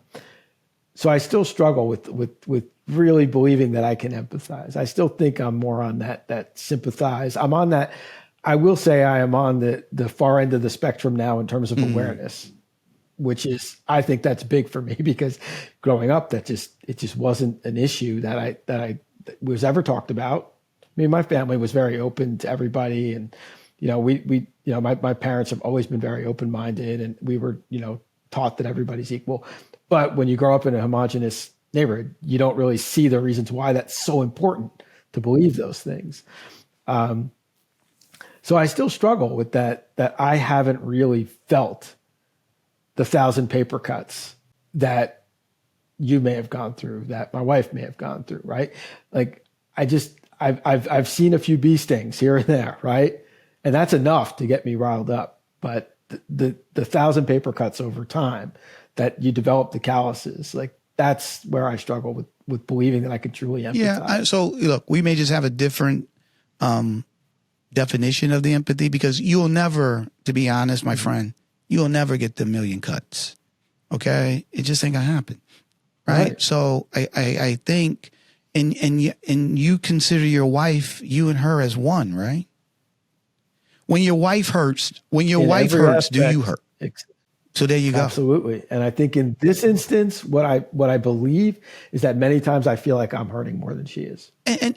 I still struggle with really believing that I can empathize. I still think I'm more on that sympathize. I'm on that. I will say I am on the far end of the spectrum now in terms of awareness, which is, I think that's big for me, because growing up, it just wasn't an issue that I was ever talked about. I mean, my family was very open to everybody, and my parents have always been very open-minded, and we were taught that everybody's equal. But when you grow up in a homogenous neighborhood, you don't really see the reasons why that's so important to believe those things. So I still struggle with that I haven't really felt the 1,000 paper cuts that you may have gone through, that my wife may have gone through, right? Like, I've seen a few bee stings here and there, right? And that's enough to get me riled up. But the 1,000 paper cuts over time, that you develop the calluses, like, that's where I struggle with believing that I could truly empathize. Yeah. So look, we may just have a different definition of the empathy, because you'll never, to be honest, my friend, you'll never get the million cuts. Okay, it just ain't gonna happen, right? So I think, and you consider your wife, you and her as one, right? When your wife hurts, do you hurt? So there you go. Absolutely. And I think in this instance, what I believe is that many times I feel like I'm hurting more than she is. And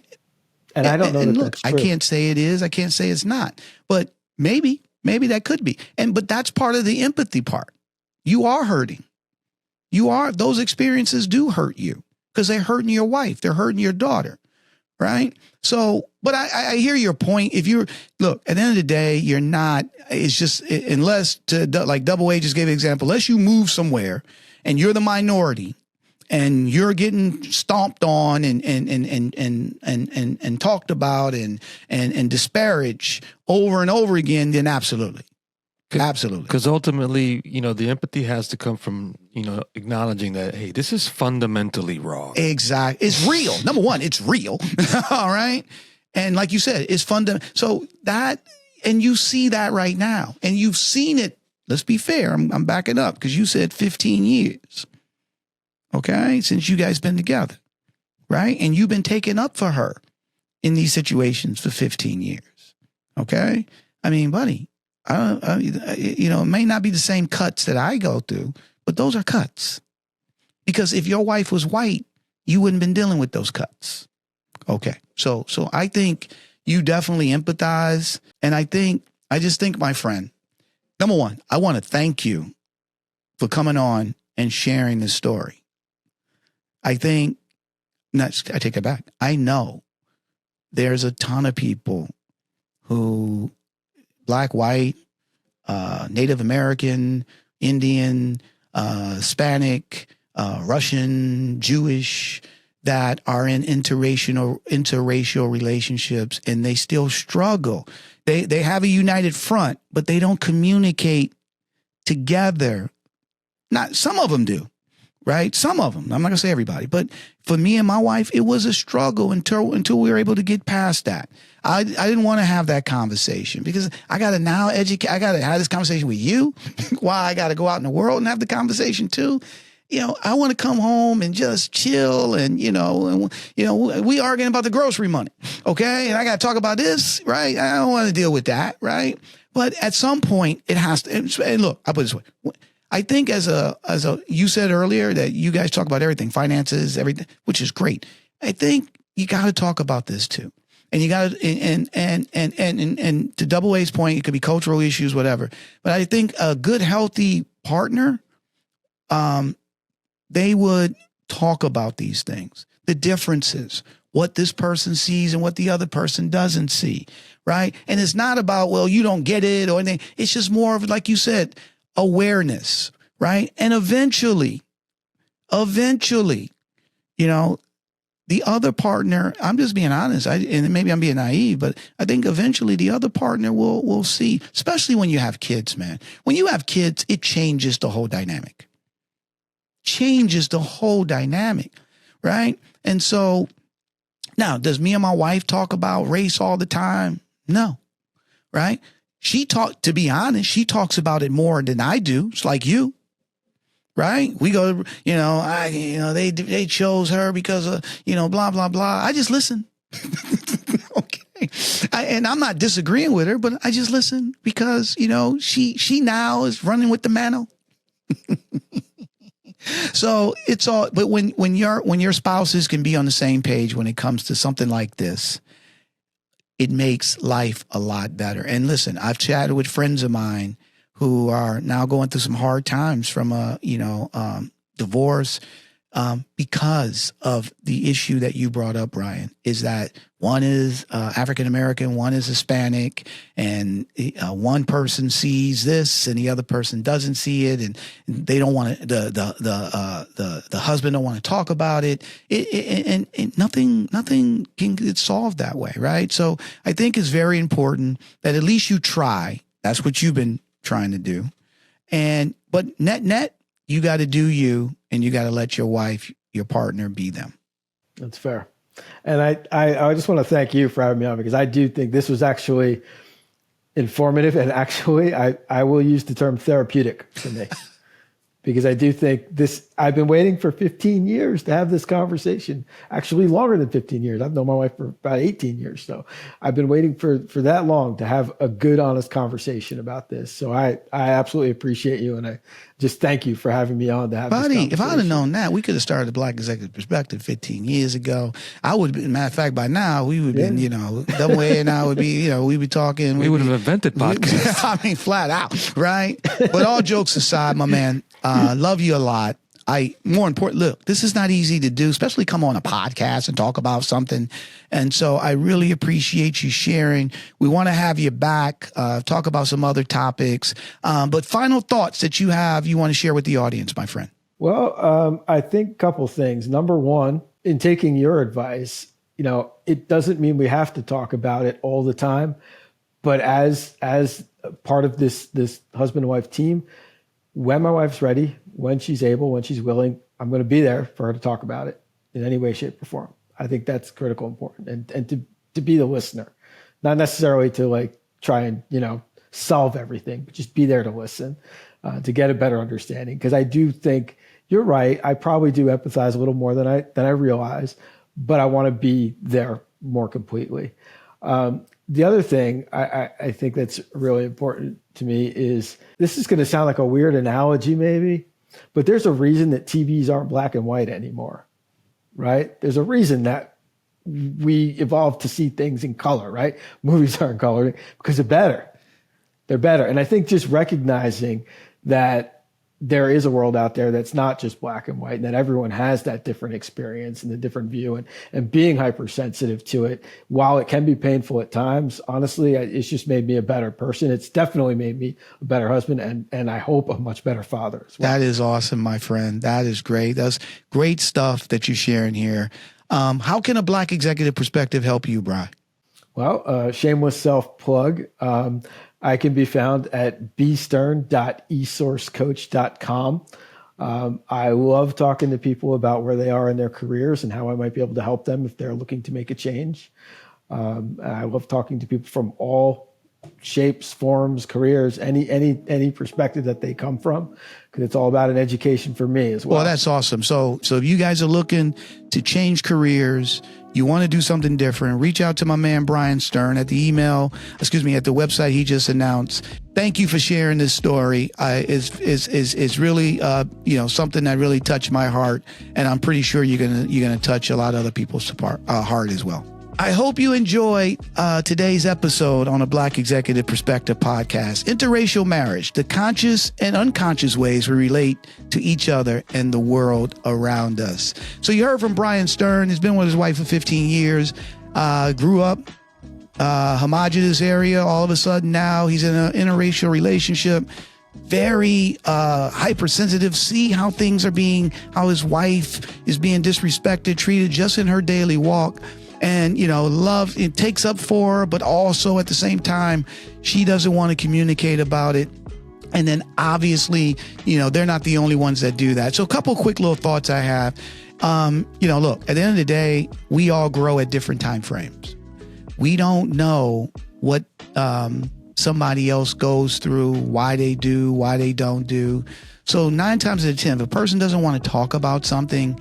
I don't know that look, that's true. I can't say it is. I can't say it's not. But maybe that could be. But that's part of the empathy part. You are hurting. Those experiences do hurt you because they're hurting your wife. They're hurting your daughter. Right. So, but I hear your point. If look, at the end of the day, you're not, it's just, unless like Double A just gave an example, unless you move somewhere and you're the minority and you're getting stomped on and talked about and disparaged over and over again, then absolutely. Absolutely. Because ultimately, the empathy has to come from, acknowledging that, hey, this is fundamentally wrong. Exactly. It's real. Number one, it's real. All right. And like you said, it's fundamental. So and you see that right now. And you've seen it. Let's be fair. I'm backing up because you said 15 years. Okay. Since you guys been together. Right. And you've been taking up for her in these situations for 15 years. Okay. I mean, buddy. It may not be the same cuts that I go through, but those are cuts. Because if your wife was white, you wouldn't been dealing with those cuts. Okay. So I think you definitely empathize. And I just think, my friend, number one, I want to thank you for coming on and sharing this story. I take it back. I know there's a ton of people who, Black, white, Native American, Indian, Hispanic, Russian, Jewish, that are in interracial relationships, and they still struggle. They have a united front, but they don't communicate together. Not some of them do, right? Some of them. I'm not gonna say everybody, but for me and my wife, it was a struggle until we were able to get past that. I didn't want to have that conversation because I got to now educate. I got to have this conversation with you. Why I got to go out in the world and have the conversation too. I want to come home and just chill and, we arguing about the grocery money. Okay. And I got to talk about this, right? I don't want to deal with that. Right. But at some point it has to, and look, I put it this way. I think as you said earlier that you guys talk about everything, finances, everything, which is great. I think you got to talk about this too. And you got to, and to Double A's point, it could be cultural issues, whatever. But I think a good, healthy partner, they would talk about these things, the differences, what this person sees and what the other person doesn't see, right? And it's not about, well, you don't get it or anything. It's just more of, like you said, awareness, right? And eventually, the other partner, I'm just being honest, and maybe I'm being naive, but I think eventually the other partner will see, especially when you have kids, man. When you have kids, it changes the whole dynamic. Right? And so now, does me and my wife talk about race all the time? No, right? To be honest, she talks about it more than I do. It's like you. Right? We go, they chose her because of, blah, blah, blah. I just listen. Okay. And I'm not disagreeing with her, but I just listen because, she now is running with the mantle. So it's all, but when your spouses can be on the same page when it comes to something like this, it makes life a lot better. And listen, I've chatted with friends of mine who are now going through some hard times from a divorce because of the issue that you brought up, Brian, is that one is African-American, one is Hispanic, and one person sees this and the other person doesn't see it, and they don't want to, the husband don't want to talk about it. And nothing can get solved that way, right? So I think it's very important that at least you try. That's what you've been trying to do. But net, you got to do you, and you got to let your wife, your partner, be them. That's fair. And I just want to thank you for having me on, because I do think this was actually informative, and actually I will use the term therapeutic for me. Because I do think I've been waiting for 15 years to have this conversation, actually longer than 15 years. I've known my wife for about 18 years. So I've been waiting for that long to have a good, honest conversation about this. So I absolutely appreciate you. And I just thank you for having me on to have this conversation. If I'd have known that, we could have started the Black Executive Perspective 15 years ago. I would, matter of fact, by now, we would have been, Double A and I would be, we'd be talking. We would have invented podcasts. I mean, flat out, right? But all jokes aside, my man, love you a lot. More important, look, this is not easy to do, especially come on a podcast and talk about something. And so I really appreciate you sharing. We want to have you back, talk about some other topics. But final thoughts that you want to share with the audience, my friend. Well, I think a couple things. Number one, in taking your advice, it doesn't mean we have to talk about it all the time. But as part of this husband and wife team, when my wife's ready, when she's able, when she's willing, I'm going to be there for her to talk about it in any way, shape, or form. I think that's critical, important, and to be the listener, not necessarily to try and solve everything, but just be there to listen, to get a better understanding. Because I do think you're right. I probably do empathize a little more than I realize, but I want to be there more completely. The other thing I think that's really important to me is, this is going to sound like a weird analogy maybe, but there's a reason that TVs aren't black and white anymore, right? There's a reason that we evolved to see things in color, right? Movies aren't colored because they're better. They're better. And I think just recognizing that there is a world out there that's not just black and white, and that everyone has that different experience and the different view, and being hypersensitive to it, while it can be painful at times, honestly, it's just made me a better person. It's definitely made me a better husband, and I hope a much better father as well. That is awesome, my friend. That is great. That's great stuff that you're sharing here. How can a Black Executive Perspective help you, Bri? Well, shameless self-plug. I can be found at bstern.esourcecoach.com. I love talking to people about where they are in their careers and how I might be able to help them if they're looking to make a change. I love talking to people from all shapes, forms, careers, any perspective that they come from, because it's all about an education for me as well. Well, that's awesome. So if you guys are looking to change careers, you want to do something different, reach out to my man, Brian Stern, at the website he just announced. Thank you for sharing this story. It's really, something that really touched my heart. And I'm pretty sure you're going to touch a lot of other people's heart as well. I hope you enjoyed today's episode on a Black Executive Perspective podcast, Interracial Marriage, the conscious and unconscious ways we relate to each other and the world around us. So you heard from Brian Stern. He's been with his wife for 15 years, grew up homogenous area. All of a sudden now he's in an interracial relationship, very hypersensitive, see how things are how his wife is being disrespected, treated just in her daily walk. And, love, it takes up for her, but also at the same time, she doesn't want to communicate about it. And then obviously, they're not the only ones that do that. So a couple quick little thoughts I have. Look, at the end of the day, we all grow at different time frames. We don't know what somebody else goes through, why they do, why they don't do. So 9 times out of 10, if a person doesn't want to talk about something,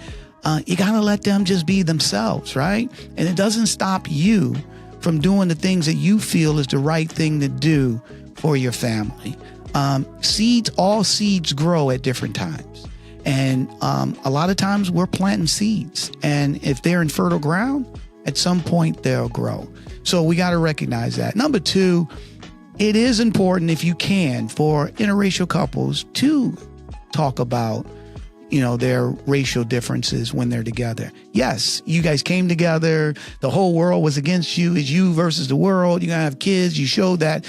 you got to let them just be themselves, right? And it doesn't stop you from doing the things that you feel is the right thing to do for your family. All seeds grow at different times. And a lot of times we're planting seeds. And if they're in fertile ground, at some point they'll grow. So we got to recognize that. Number 2, it is important, if you can, for interracial couples to talk about their racial differences when they're together. Yes, you guys came together. The whole world was against you. It's you versus the world. You're going to have kids. You showed that,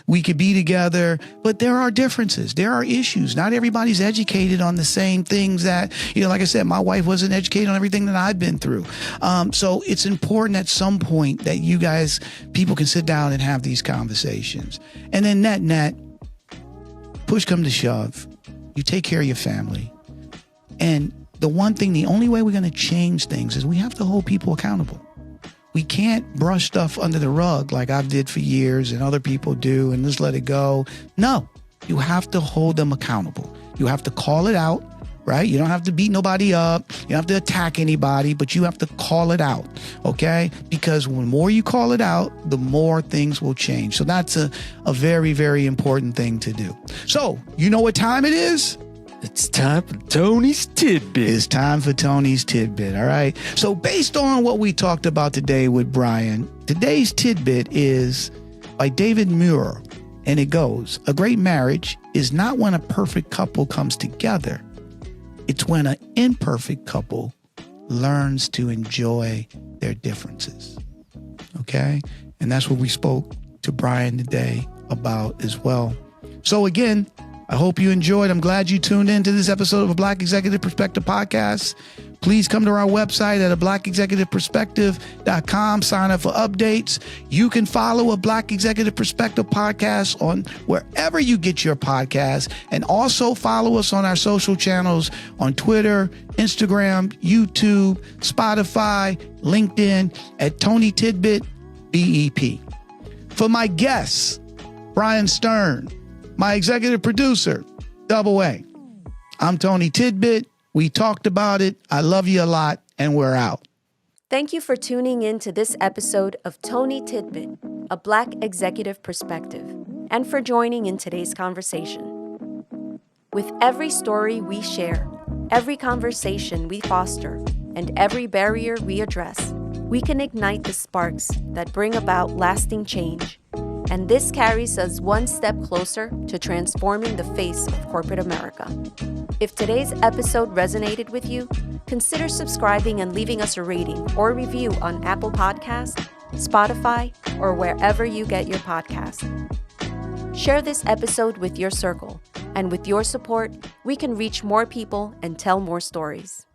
we could be together. But there are differences. There are issues. Not everybody's educated on the same things that, like I said, my wife wasn't educated on everything that I've been through. So it's important at some point that people can sit down and have these conversations. And then net, push come to shove, you take care of your family. And the only way we're going to change things is we have to hold people accountable. We can't brush stuff under the rug like I did for years and other people do and just let it go. No, you have to hold them accountable. You have to call it out, right? You don't have to beat nobody up. You don't have to attack anybody, but you have to call it out, okay? Because when more you call it out, the more things will change. So that's a very, very important thing to do. So you know what time it is? It's time for Tony's Tidbit. It's time for Tony's Tidbit, all right? So based on what we talked about today with Brian, today's Tidbit is by David Muir, and it goes, a great marriage is not when a perfect couple comes together. It's when an imperfect couple learns to enjoy their differences, okay? And that's what we spoke to Brian today about as well. So again, I hope you enjoyed. I'm glad you tuned into this episode of a Black Executive Perspective podcast. Please come to our website at blackexecutiveperspective.com. Sign up for updates. You can follow a Black Executive Perspective podcast on wherever you get your podcasts, and also follow us on our social channels on Twitter, Instagram, YouTube, Spotify, LinkedIn at TonyTidbit, BEP. For my guests, Brian Stern, my executive producer, Double A. I'm Tony Tidbit. We talked about it. I love you a lot, and we're out. Thank you for tuning in to this episode of Tony Tidbit, a Black Executive Perspective, and for joining in today's conversation. With every story we share, every conversation we foster, and every barrier we address, we can ignite the sparks that bring about lasting change. And this carries us one step closer to transforming the face of corporate America. If today's episode resonated with you, consider subscribing and leaving us a rating or review on Apple Podcasts, Spotify, or wherever you get your podcasts. Share this episode with your circle, and with your support, we can reach more people and tell more stories.